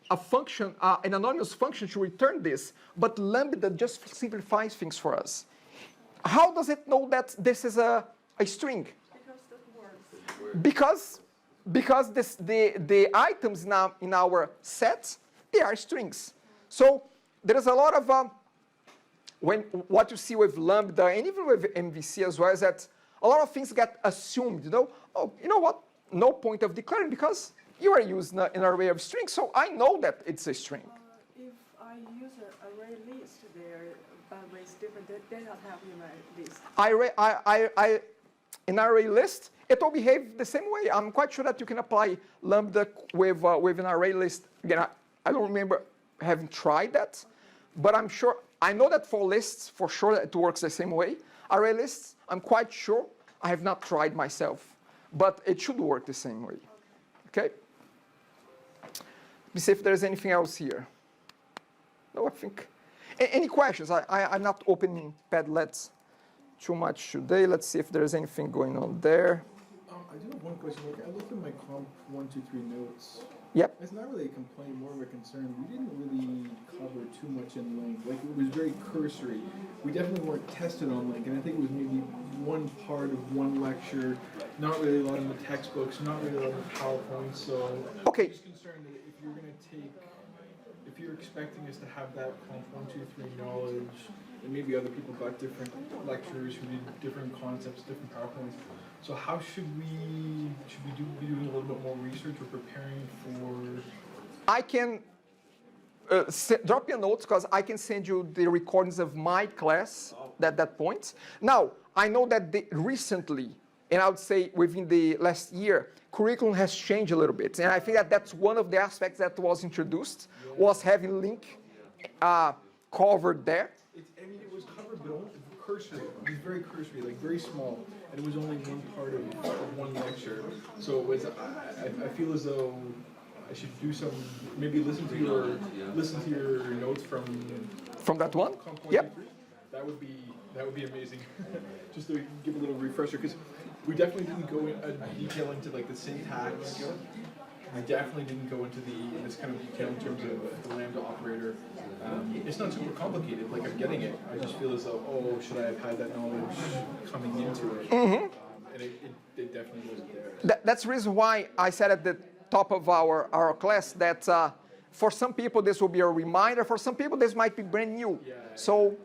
Speaker 1: a function, an anonymous function to return this. But lambda just simplifies things for us. How does it know that this is a string?
Speaker 9: Because the words.
Speaker 1: Because the items now in our set, they are strings. So there is a lot of what you see with lambda and even with MVC as well is that a lot of things get assumed. Oh, you know what? No point of declaring because you are using an array of strings, so I know that it's a string.
Speaker 9: If I use an array list there, but with different data type in my list.
Speaker 1: An array list, it will behave the same way. I'm quite sure that you can apply lambda with an array list. Again, I don't remember having tried that, but I'm sure, I know that for lists, for sure it works the same way. Array lists, I'm quite sure, I have not tried myself, but it should work the same way. Okay? Let me see if there's anything else here. No, I think. Any questions? I'm not opening Padlets too much today. Let's see if there's anything going on there.
Speaker 3: I do have one question. Like, I looked at my comp229 notes.
Speaker 1: Yep.
Speaker 3: It's not really a complaint, more of a concern. We didn't really cover too much in length. Like, it was very cursory. We definitely weren't tested on length, and I think it was maybe one part of one lecture, not really a lot in the textbooks, not really a lot in the PowerPoint, so
Speaker 1: Okay.
Speaker 3: I'm just concerned that if you're going to if you're expecting us to have that comp123 knowledge, and maybe other people got different lecturers who did different concepts, different PowerPoints. So how should we be doing a little bit more research or preparing for?
Speaker 1: I can drop your notes because I can send you the recordings of my class at that point. Now, I know that recently and I would say within the last year, curriculum has changed a little bit. And I think that that's one of the aspects that was introduced, was having link covered there.
Speaker 3: I mean, it was covered, but only cursory. It was very cursory, like very small, and it was only one part of one lecture. So it was. I feel as though I should do some, maybe listen to your notes from
Speaker 1: that one.
Speaker 3: comp229.
Speaker 1: Yep.
Speaker 3: That would be amazing. Just to give a little refresher, because we definitely didn't go in detail into like the syntax. We definitely didn't go into this kind of detail in terms of the lambda operator. It's not super complicated, like I'm getting it. I just feel as though, oh, should I have had that knowledge coming into it? And it definitely wasn't there.
Speaker 1: That's the reason why I said at the top of our class that for some people this will be a reminder, for some people this might be brand new. So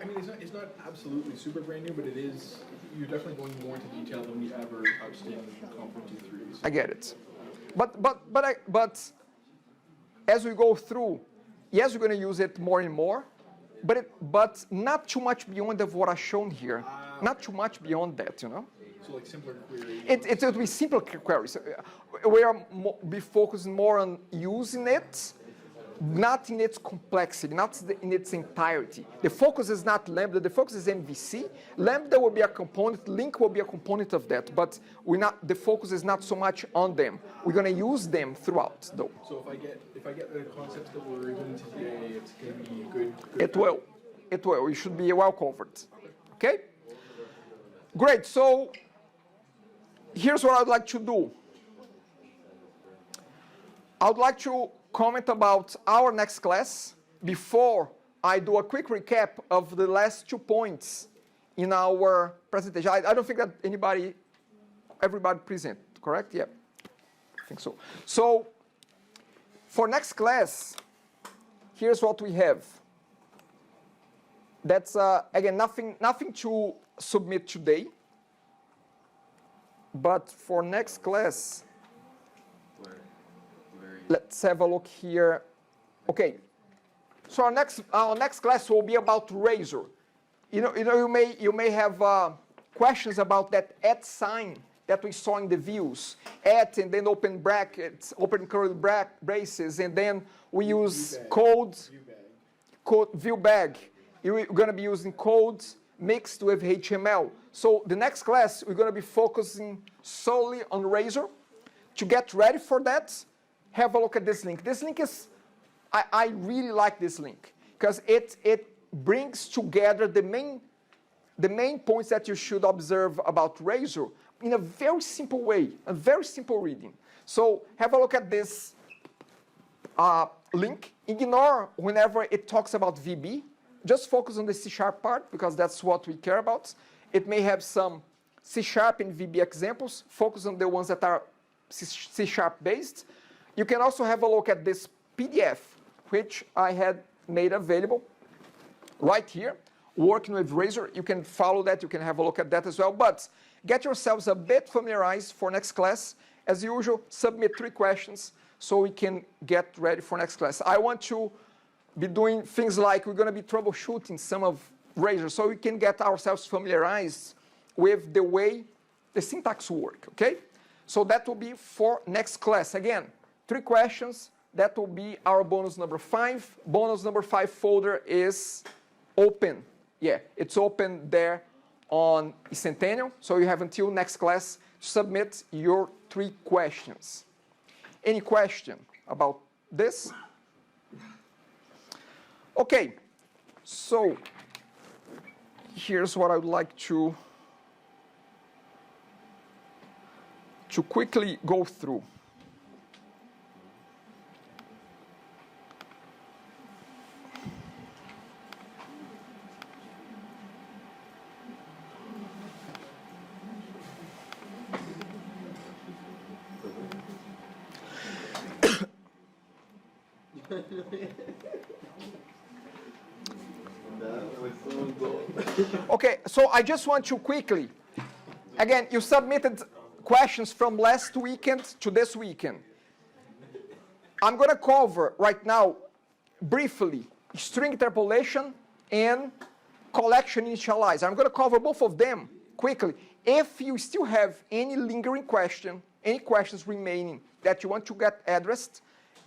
Speaker 3: I mean, it's not absolutely super brand new, but it is. You're definitely going more into detail than we ever touched in comp229. So.
Speaker 1: I get it. But as we go through, yes, we're going to use it more and more, but not too much beyond of what I've shown here. Not too much beyond that, you know.
Speaker 3: So like simpler queries.
Speaker 1: It will be simple queries. We are be focusing more on using it, not in its complexity, not in its entirety. The focus is not Lambda, the focus is MVC. Lambda will be a component, Link will be a component of that, but the focus is not so much on them. We're going to use them throughout, though.
Speaker 3: So if I get the concepts that we're doing today, it's going to be good.
Speaker 1: It will. It will. You should be well covered. Okay? Great. So here's what I'd like to do. I would like to comment about our next class before I do a quick recap of the last 2 points in our presentation. I don't think that everybody present, correct? Yeah, I think so. So for next class, here's what we have. That's, again, nothing to submit today, but for next class, let's have a look here. Okay, so our next class will be about Razor. You may have questions about that @ sign that we saw in the views. @ and then open brackets, open curly braces, and then we use code view bag. You're going to be using code mixed with HTML. So the next class we're going to be focusing solely on Razor. To get ready for that, have a look at this link. This link is, I really like this link because it brings together the main points that you should observe about Razor in a very simple way, a very simple reading. So have a look at this link. Ignore whenever it talks about VB. Just focus on the C# part because that's what we care about. It may have some C# and VB examples. Focus on the ones that are C# based. You can also have a look at this PDF, which I had made available right here, working with Razor. You can follow that. You can have a look at that as well. But get yourselves a bit familiarized for next class. As usual, submit 3 questions so we can get ready for next class. I want to be doing things like we're going to be troubleshooting some of Razor so we can get ourselves familiarized with the way the syntax work, okay? So that will be for next class. Again, 3 questions. That will be our bonus number 5. Bonus number 5 folder is open. Yeah, it's open there on Centennial. So you have until next class to submit your 3 questions. Any question about this? Okay, so here's what I would like to quickly go through. Okay, so I just want to quickly, again, you submitted questions from last weekend to this weekend. I'm going to cover right now, briefly, string interpolation and collection initialize. I'm going to cover both of them quickly. If you still have any lingering question, any questions remaining that you want to get addressed,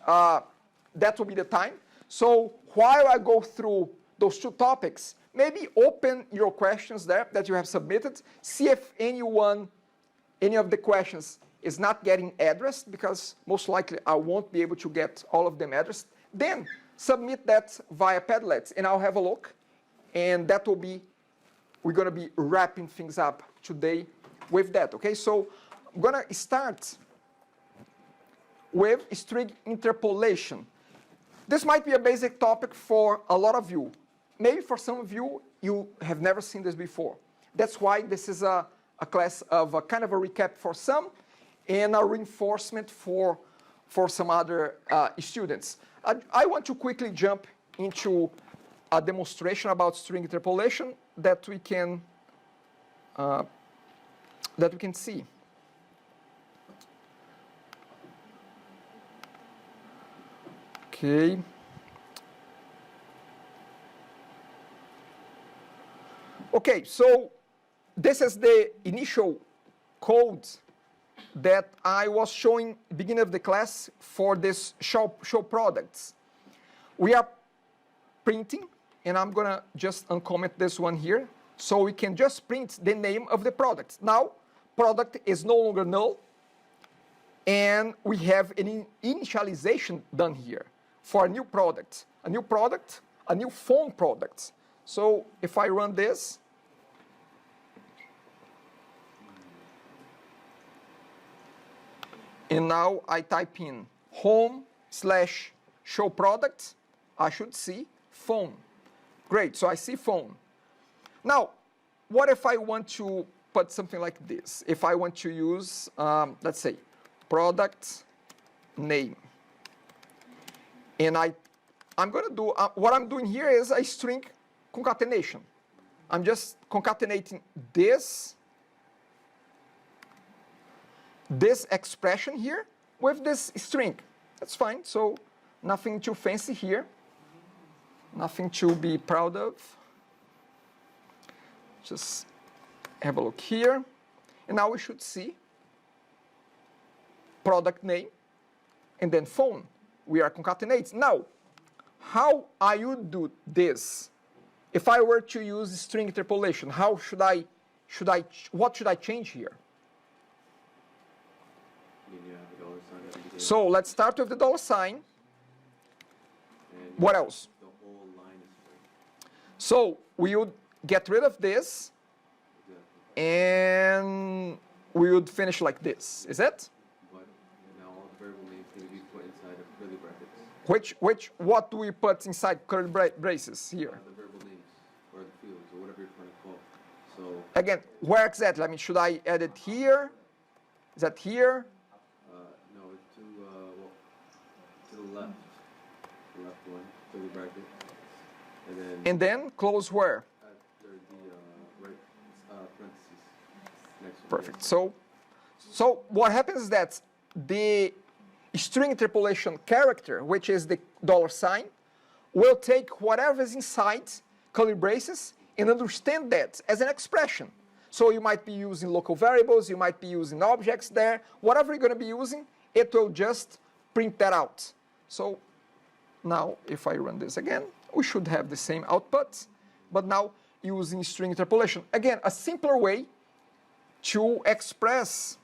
Speaker 1: that will be the time. So while I go through those two topics, maybe open your questions there that you have submitted, see if any of the questions is not getting addressed, because most likely I won't be able to get all of them addressed. Then submit that via Padlet, and I'll have a look, and that will be, we're going to be wrapping things up today with that, okay? So I'm going to start with string interpolation. This might be a basic topic for a lot of you. Maybe for some of you, you have never seen this before. That's why this is a class of a kind of a recap for some and a reinforcement for some other students. I want to quickly jump into a demonstration about string interpolation that we can see. Okay. Okay, so this is the initial code that I was showing beginning of the class for this show products. We are printing, and I'm gonna just uncomment this one here, so we can just print the name of the product. Now, product is no longer null, and we have an initialization done here for a new product, a new phone product. So if I run this, and now I type in home/show product, I should see phone. Great, so I see phone. Now, what if I want to put something like this? If I want to use, let's say, product name. And I'm going to do, what I'm doing here is a string concatenation. I'm just concatenating this expression here with this string. That's fine, so nothing too fancy here. Nothing to be proud of. Just have a look here. And now we should see product name and then phone. We are concatenating. Now, how I would do this? If I were to use string interpolation, what should I change here? So let's start with the $sign. What else?
Speaker 2: The whole line is
Speaker 1: So we would get rid of this, and we would finish like this. Is it?
Speaker 2: But now all the variable names need to be put inside of curly brackets.
Speaker 1: What do we put inside curly braces here?
Speaker 2: The variable names or the fields or whatever you're trying to call. So
Speaker 1: Again, where exactly? I mean, should I add it here? Is that here?
Speaker 2: no, it's to the left. The left one, curly bracket,
Speaker 1: And then close where?
Speaker 2: after the right parentheses. Next one.
Speaker 1: Perfect. So what happens is that the string interpolation character, which is the $sign, will take whatever is inside curly braces and understand that as an expression. So you might be using local variables, you might be using objects there, whatever you're going to be using, it will just print that out. So now if I run this again, we should have the same output, but now using string interpolation. Again, a simpler way to express,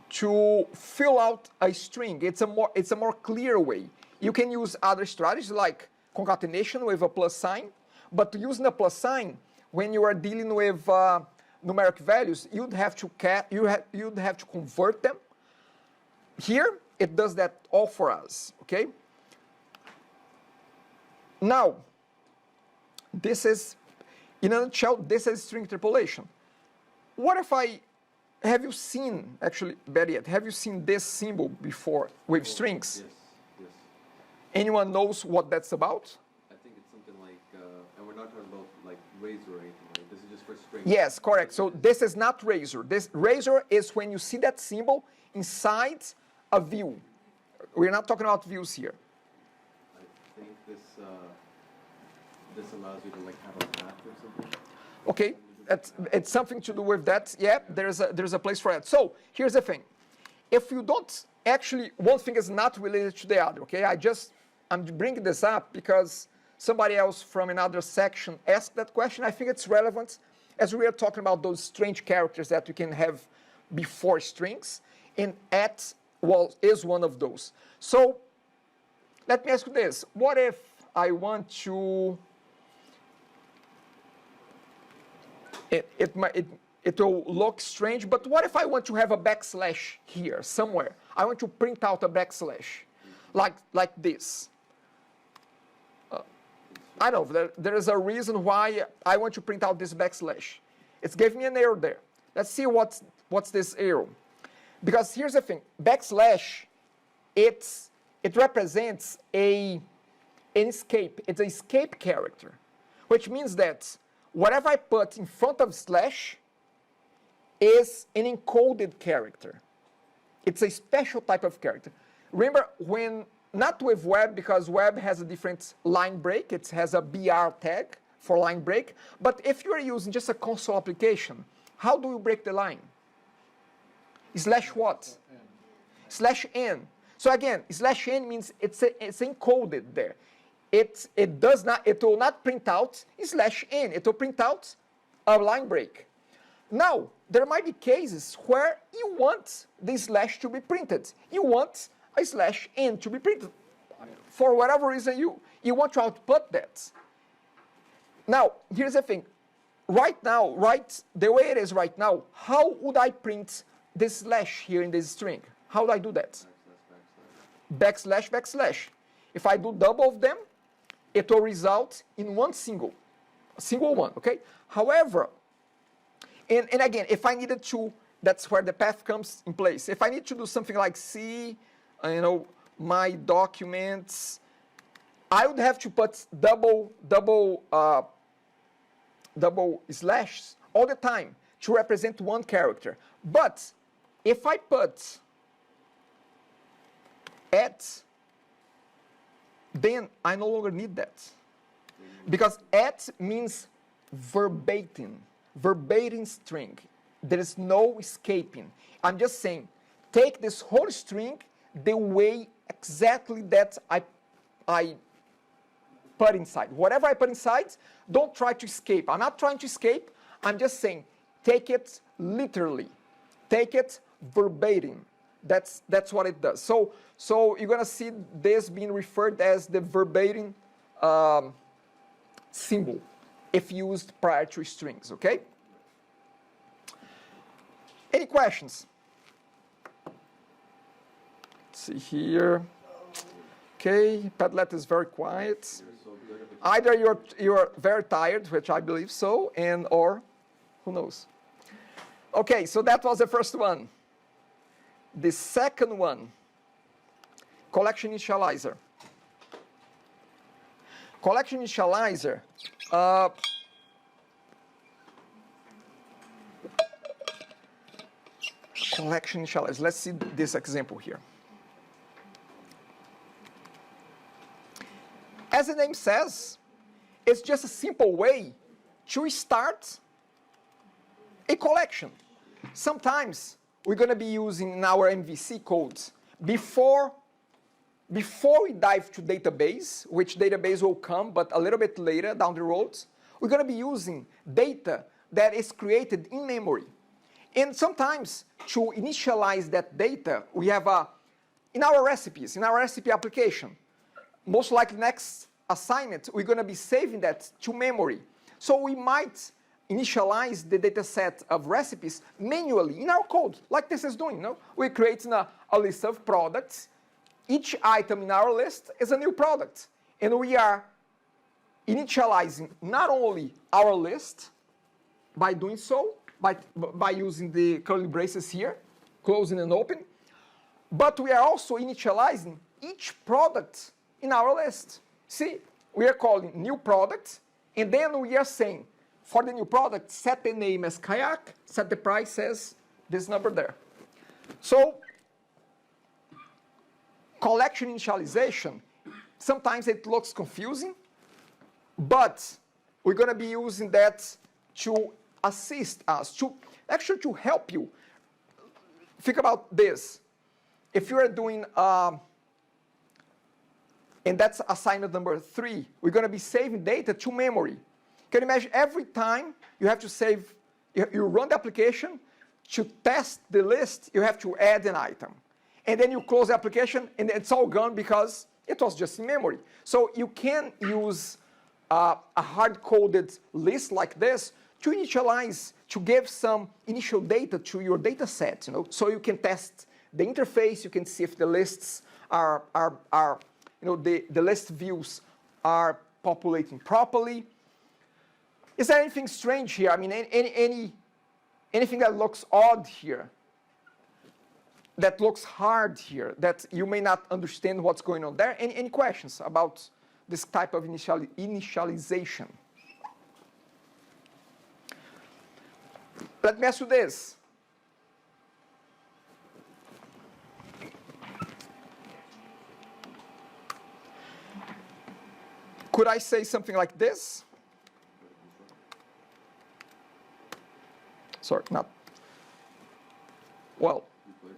Speaker 1: to fill out a string. It's a more clear way. You can use other strategies like concatenation with a plus sign, but using a plus sign, when you are dealing with numeric values, you'd have to convert them. Here, it does that all for us, okay? Now, this is, in a nutshell, this is string interpolation. What if have you seen, actually, better yet, have you seen this symbol before with strings?
Speaker 2: Yes.
Speaker 1: Anyone knows what that's about?
Speaker 2: I think it's something like, and we're not talking about like razor or anything, right? This is just for strings.
Speaker 1: Yes, correct. So this is not razor. This razor is when you see that symbol inside a view. We're not talking about views here.
Speaker 2: I think this this allows you to like have a path or something?
Speaker 1: Okay, it's something to do with that. Yeah, there's a place for that. So here's the thing. If you don't actually, one thing is not related to the other, okay? I'm bringing this up because somebody else from another section asked that question. I think it's relevant as we are talking about those strange characters that we can have before strings, and at, well, is one of those. So let me ask you this. What if I want to, it will look strange, but what if I want to have a backslash here somewhere? I want to print out a backslash, like this. I know, there is a reason why I want to print out this backslash. It's giving me an error there. Let's see what's this error. Because here's the thing, backslash, it represents an escape. It's an escape character, which means that whatever I put in front of slash is an encoded character. It's a special type of character. Remember, not with web, because web has a different line break. It has a BR tag for line break. But if you are using just a console application, how do you break the line? Slash what? Slash n. So again, slash n means it's encoded there. It will not print out slash n. It will print out a line break. Now, there might be cases where you want the slash to be printed. You want a slash n to be printed. For whatever reason, you want to output that. Now, here's the thing. Right now, the way it is right now, how would I print this slash here in this string? How do I do that? Backslash, backslash. If I do double of them, it will result in a single one, okay? However, and again, if I needed to, that's where the path comes in place. If I need to do something like see, my documents, I would have to put double slashes all the time to represent one character. But if I put at, then I no longer need that. Because at means verbatim string. There is no escaping. I'm just saying, take this whole string the way exactly that I put inside. Whatever I put inside, don't try to escape. I'm not trying to escape. I'm just saying, take it literally. Take it verbatim. That's what it does. So you're going to see this being referred as the verbatim symbol if used prior to strings, okay? Any questions? Let's see here. Okay, Padlet is very quiet. Either you're very tired, which I believe so, or who knows. Okay, so that was the first one. The second one, collection initializer. Collection initializer, collection initializer. Let's see this example here. As the name says, it's just a simple way to start a collection. Sometimes we're going to be using our MVC codes before we dive to database, which database will come, but a little bit later down the road. We're going to be using data that is created in memory. And sometimes to initialize that data, we have in our recipes, in our recipe application, most likely next assignment, we're going to be saving that to memory. So we might initialize the data set of recipes manually in our code, like this is doing. We're creating a list of products. Each item in our list is a new product. And we are initializing not only our list by doing so, by using the curly braces here, closing and open, but we are also initializing each product in our list. See, we are calling new product, and then we are saying, for the new product, set the name as kayak, set the price as this number there. So, collection initialization, sometimes it looks confusing, But we're going to be using that to assist us, to actually to help you. Think about this. If you are doing, and that's assignment number 3, we're going to be saving data to memory. Can you imagine every time you have to save, you run the application, to test the list, you have to add an item. And then you close the application and it's all gone because it was just in memory. So you can use a hard-coded list like this to initialize, to give some initial data to your data set, so you can test the interface, you can see if the lists the list views are populating properly. Is there anything strange here? I mean, anything that looks odd here, that looks hard here, that you may not understand what's going on there? Any questions about this type of initialization? Let me ask you this. Could I say something like this? Sorry, not. Well,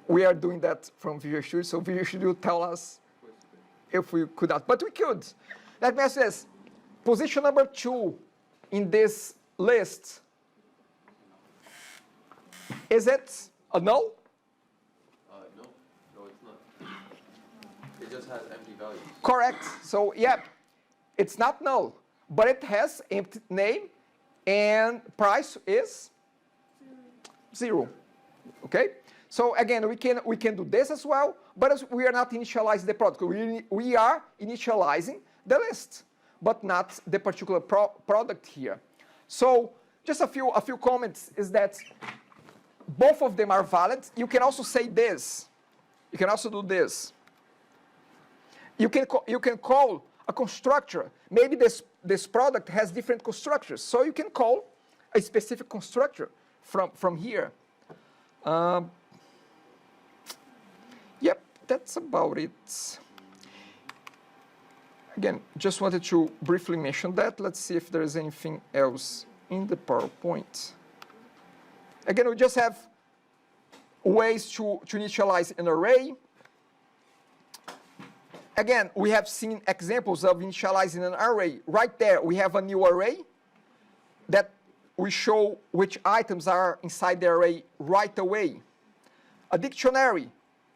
Speaker 1: we are doing that from Visual Studio, so Visual Studio tell us if we could not, but we could. Let me ask this. Position number 2 in this list, is it a null?
Speaker 5: No, it's not. It just has empty values.
Speaker 1: Correct. So, yeah, it's not null, but it has empty name and price is 0. Okay? So again, we can do this as well, but we are not initializing the product. We are initializing the list, but not the particular product here. So just a few comments is that both of them are valid. You can also say this. You can also do this. You can call a constructor. Maybe this product has different constructors, so you can call a specific constructor from here. Yep, that's about it. Again, just wanted to briefly mention that. Let's see if there is anything else in the PowerPoint. Again, we just have ways to initialize an array. Again, we have seen examples of initializing an array. Right there, we have a new array that we show which items are inside the array right away. A dictionary.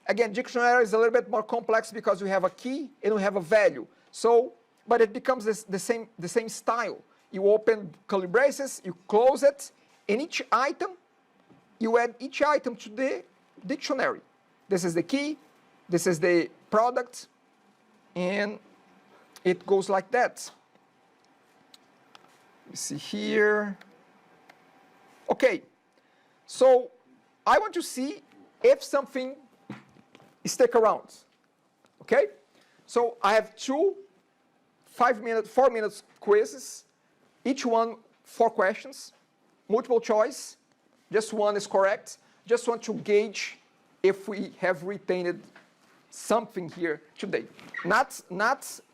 Speaker 1: Again, dictionary is a little bit more complex because we have a key and we have a value. So, but it becomes the same style. You open curly braces, you close it, and each item, you add each item to the dictionary. This is the key, this is the product, and it goes like that. You see here. Okay, so I want to see if something stick around. Okay, so I have 2 4 minutes quizzes, each one 4 questions, multiple choice, just one is correct. Just want to gauge if we have retained something here today. Not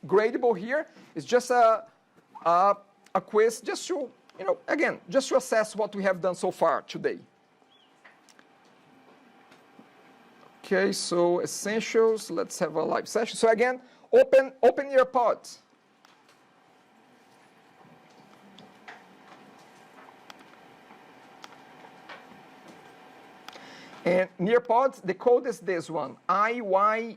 Speaker 1: gradable here. It's just a quiz, just to again, just to assess what we have done so far today. Okay, so essentials. Let's have a live session. So again, open your pod. And Nearpod, the code is this one, IYVCX.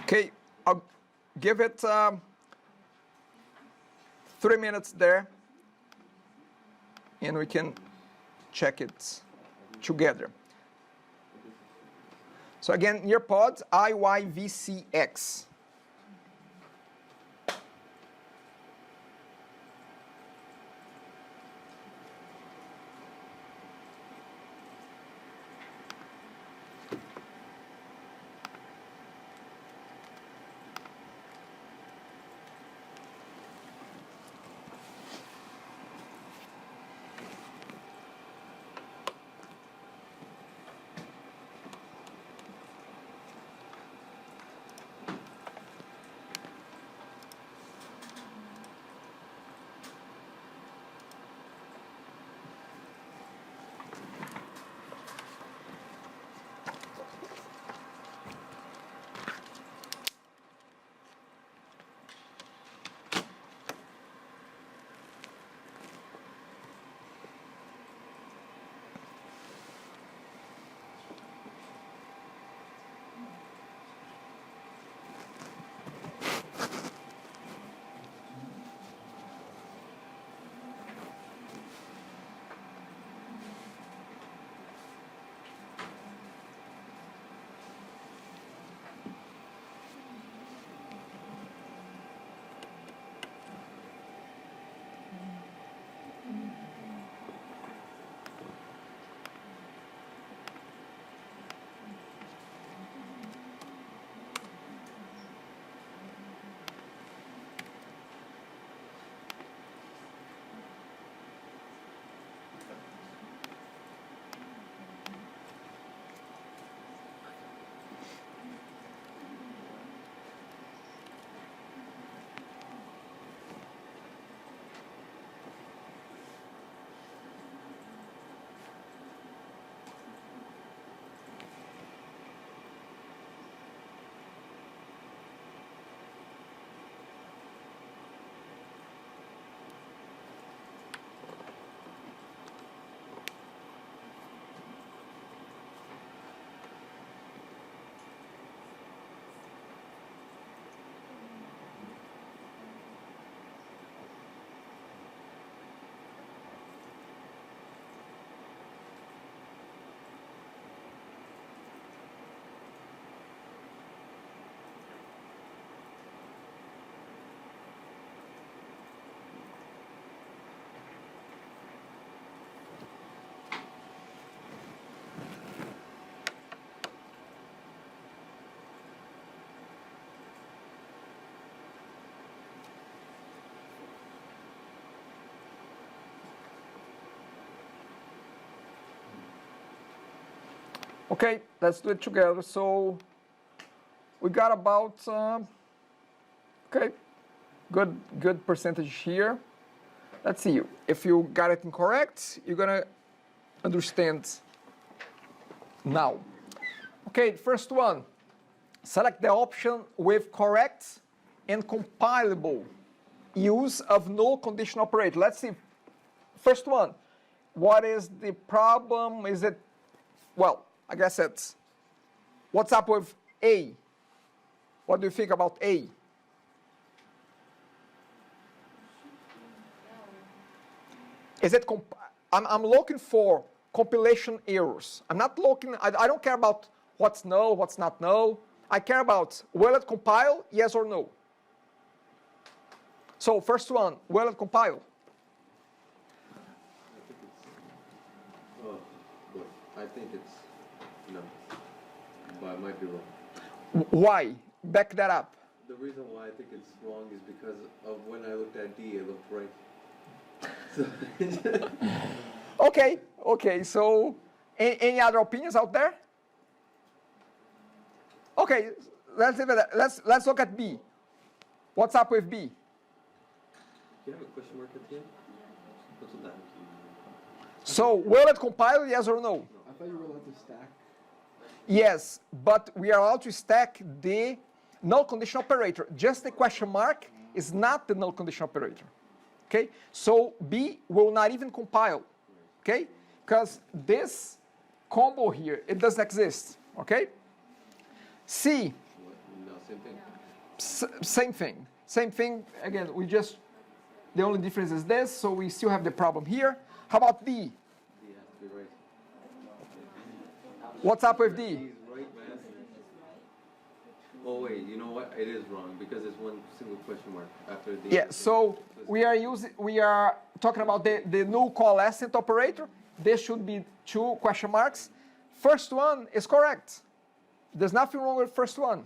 Speaker 1: Okay, I'll give it 3 minutes there, and we can check it together. So again, Nearpod, IYVCX. Okay, let's do it together. So we got about, okay, good percentage here. Let's see, if you got it incorrect, you're gonna understand now. Okay, first one, select the option with correct and compilable use of null condition operator. Let's see, first one, what is the problem? Is it, well, I guess it's, what's up with A? What do you think about A? Is it, I'm looking for compilation errors. I'm not looking, I don't care about what's null, what's not null. I care about, will it compile, yes or no? So first one, will it compile?
Speaker 5: Oh, boy. I think it's no, but I might be wrong.
Speaker 1: Why? Back that up.
Speaker 5: The reason why I think it's wrong is because of when I looked at D, it looked right.
Speaker 1: Okay, so any other opinions out there? Okay, let's leave it at, let's look at B. What's up with B?
Speaker 5: Do you have a question mark at the end? What's with that?
Speaker 1: So, will it compile, yes or no?
Speaker 3: I thought you were allowed to stack.
Speaker 1: Yes, but we are allowed to stack the null condition operator. Just the question mark is not the null condition operator. Okay, so B will not even compile. Okay, because this combo here, it doesn't exist. Okay, C.
Speaker 5: No, same thing.
Speaker 1: Same thing. Again, we just, the only difference is this, so we still have the problem here. How about D?
Speaker 5: D has to be right.
Speaker 1: What's up with D?
Speaker 5: He's right, man. Oh wait, you know what? It is wrong because there's one single question mark after D.
Speaker 1: Yeah, so we are talking about the null coalescent operator. There should be two question marks. First one is correct. There's nothing wrong with first one.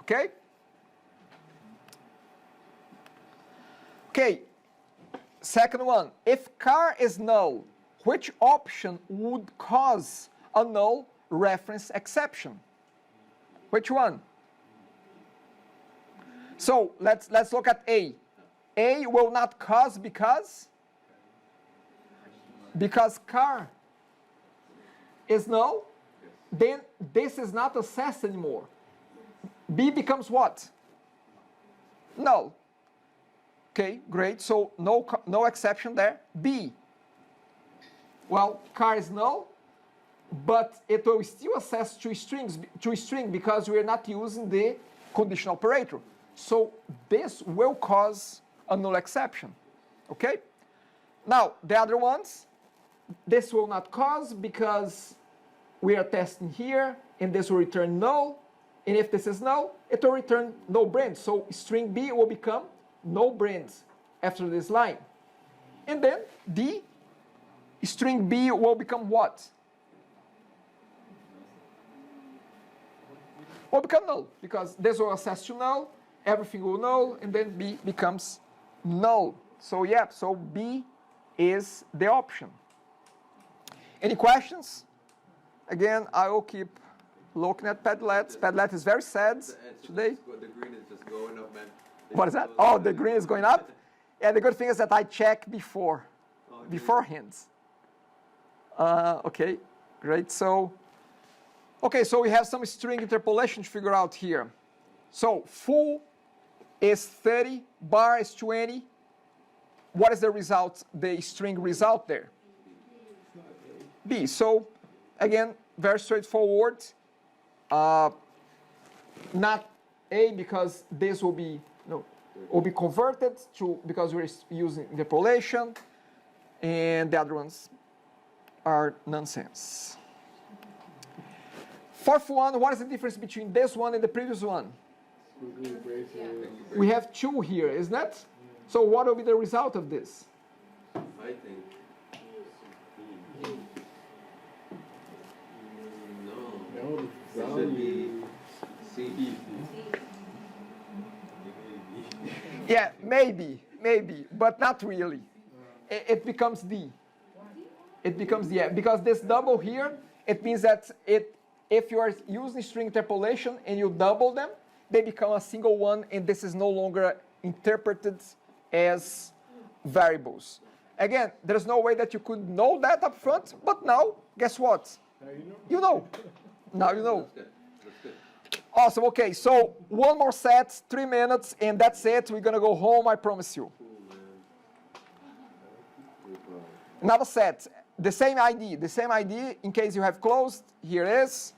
Speaker 1: Okay? Okay, second one. If car is null, which option would cause a null reference exception? Which one? So let's look at A. A will not cause because car is null, then this is not assessed anymore. B becomes what? Null. Okay, great. So no exception there. B. Well, car is null, but it will still assess two string because we are not using the condition operator. So this will cause a null exception. Okay? Now, the other ones, this will not cause because we are testing here, and this will return null. And if this is null, it will return no brand. So string B will become no brands after this line. And then D, string B will become what? Will become null, because this will assess to null, everything will null, and then B becomes null. So yeah, so B is the option. Any questions? Again, I will keep looking at Padlet. Padlet is very sad today.
Speaker 5: The green is just going up, man.
Speaker 1: What is that? Oh, the green is going up? Yeah, the good thing is that I check beforehand. Okay, great. So we have some string interpolation to figure out here. So full is 30, bar is 20. What is the result, the string result there? B. So again, very straightforward. Not A because this will be converted to, because we're using interpolation, and the other ones are nonsense. Fourth one, what is the difference between this one and the previous one? We have two here, isn't it? So what will be the result of this?
Speaker 5: I think. No. It should be C.
Speaker 1: Yeah, maybe, but not really. It becomes D. It becomes D, yeah, because this double here It means that if you are using string interpolation and you double them, they become a single one, and this is no longer interpreted as variables. Again, there's no way that you could know that up front, but now, guess what?
Speaker 3: Now you know.
Speaker 1: You know. Now you know.
Speaker 5: That's good. That's good.
Speaker 1: Awesome, okay, so one more set, 3 minutes, and that's it. We're gonna go home, I promise you. Another set, the same ID, in case you have closed, here it is.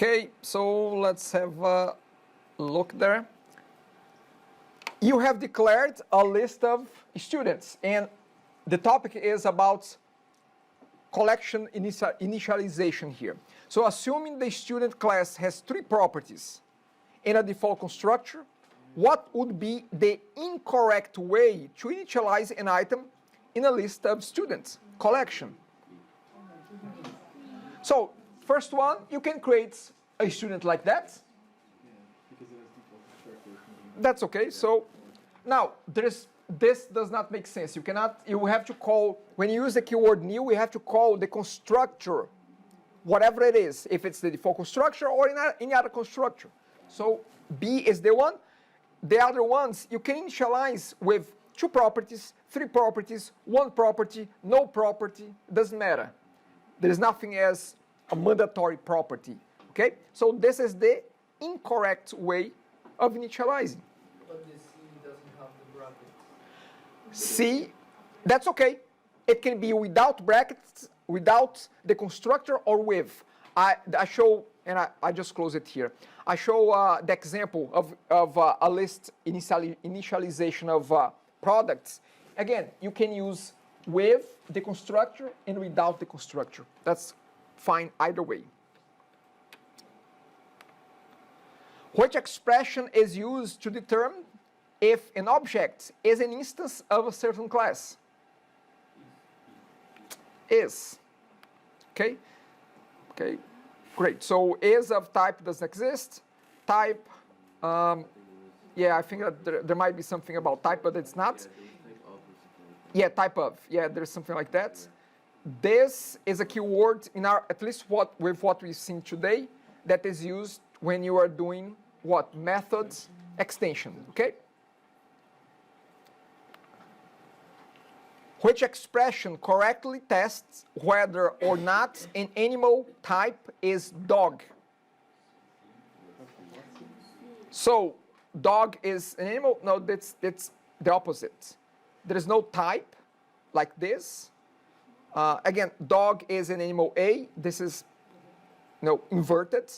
Speaker 1: Okay, so let's have a look there. You have declared a list of students, and the topic is about collection initialization here. So assuming the student class has 3 properties in a default constructor, what would be the incorrect way to initialize an item in a list of students collection? So first one, you can create a student like that. That's okay. So now this does not make sense. You have to call, when you use the keyword new, we have to call the constructor, whatever it is, if it's the default constructor or in any other constructor. So B is the one. The other ones, you can initialize with 2 properties, 3 properties, 1 property, no property, doesn't matter. There is nothing as a mandatory property, okay? So this is the incorrect way of initializing.
Speaker 7: But the C doesn't have the brackets.
Speaker 1: C, that's okay. It can be without brackets, without the constructor, or with. I show, and I just close it here. I show the example of a list initialization of products. Again, you can use with the constructor and without the constructor. That's fine either way. Which expression is used to determine if an object is an instance of a certain class. Is. Okay? Okay, great. So is of type doesn't exist. Type, yeah, I think that there might be something about type, but it's not. Yeah, type of. Yeah, there's something like that. This is a keyword in our, at least with what we've seen today, that is used when you are doing what? Methods extension, okay? Which expression correctly tests whether or not an animal type is dog? So, dog is an animal? No, that's the opposite. There is no type like this. Again, dog is an animal A. This is inverted.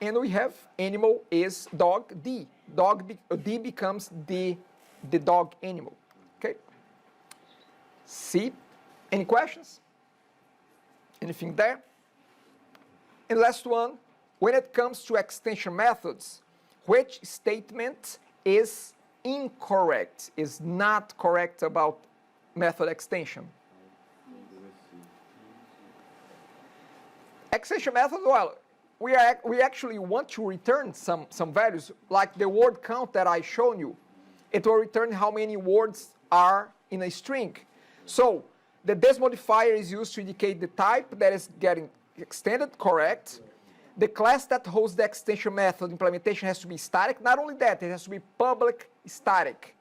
Speaker 1: And we have animal is dog D. D becomes the dog animal. Okay? C. Any questions? Anything there? And last one, when it comes to extension methods, which statement is incorrect, is not correct about method extension? Extension method, well, we actually want to return some values, like the word count that I shown you. It will return how many words are in a string. So the this modifier is used to indicate the type that is getting extended, correct. The class that holds the extension method implementation has to be static. Not only that, it has to be public static.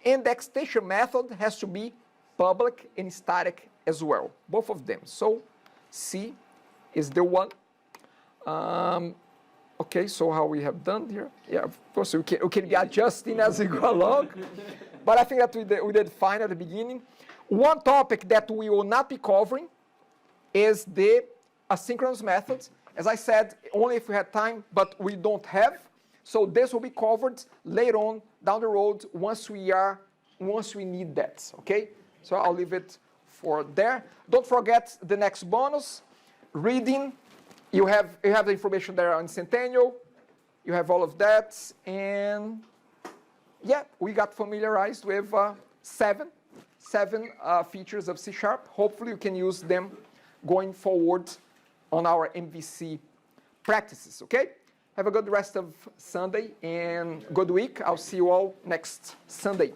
Speaker 1: And the extension method has to be public and static as well, both of them. So C is the one. Okay, so how we have done here? Yeah, of course we can be adjusting as we go along. But I think that we did fine at the beginning. One topic that we will not be covering is the asynchronous methods. As I said, only if we had time, but we don't have. So this will be covered later on down the road once we need that. Okay? So I'll leave it for there. Don't forget the next bonus, reading. You have the information there on Centennial. You have all of that, and yeah, we got familiarized with seven features of C#. Hopefully you can use them going forward on our MVC practices, okay? Have a good rest of Sunday and good week. I'll see you all next Sunday.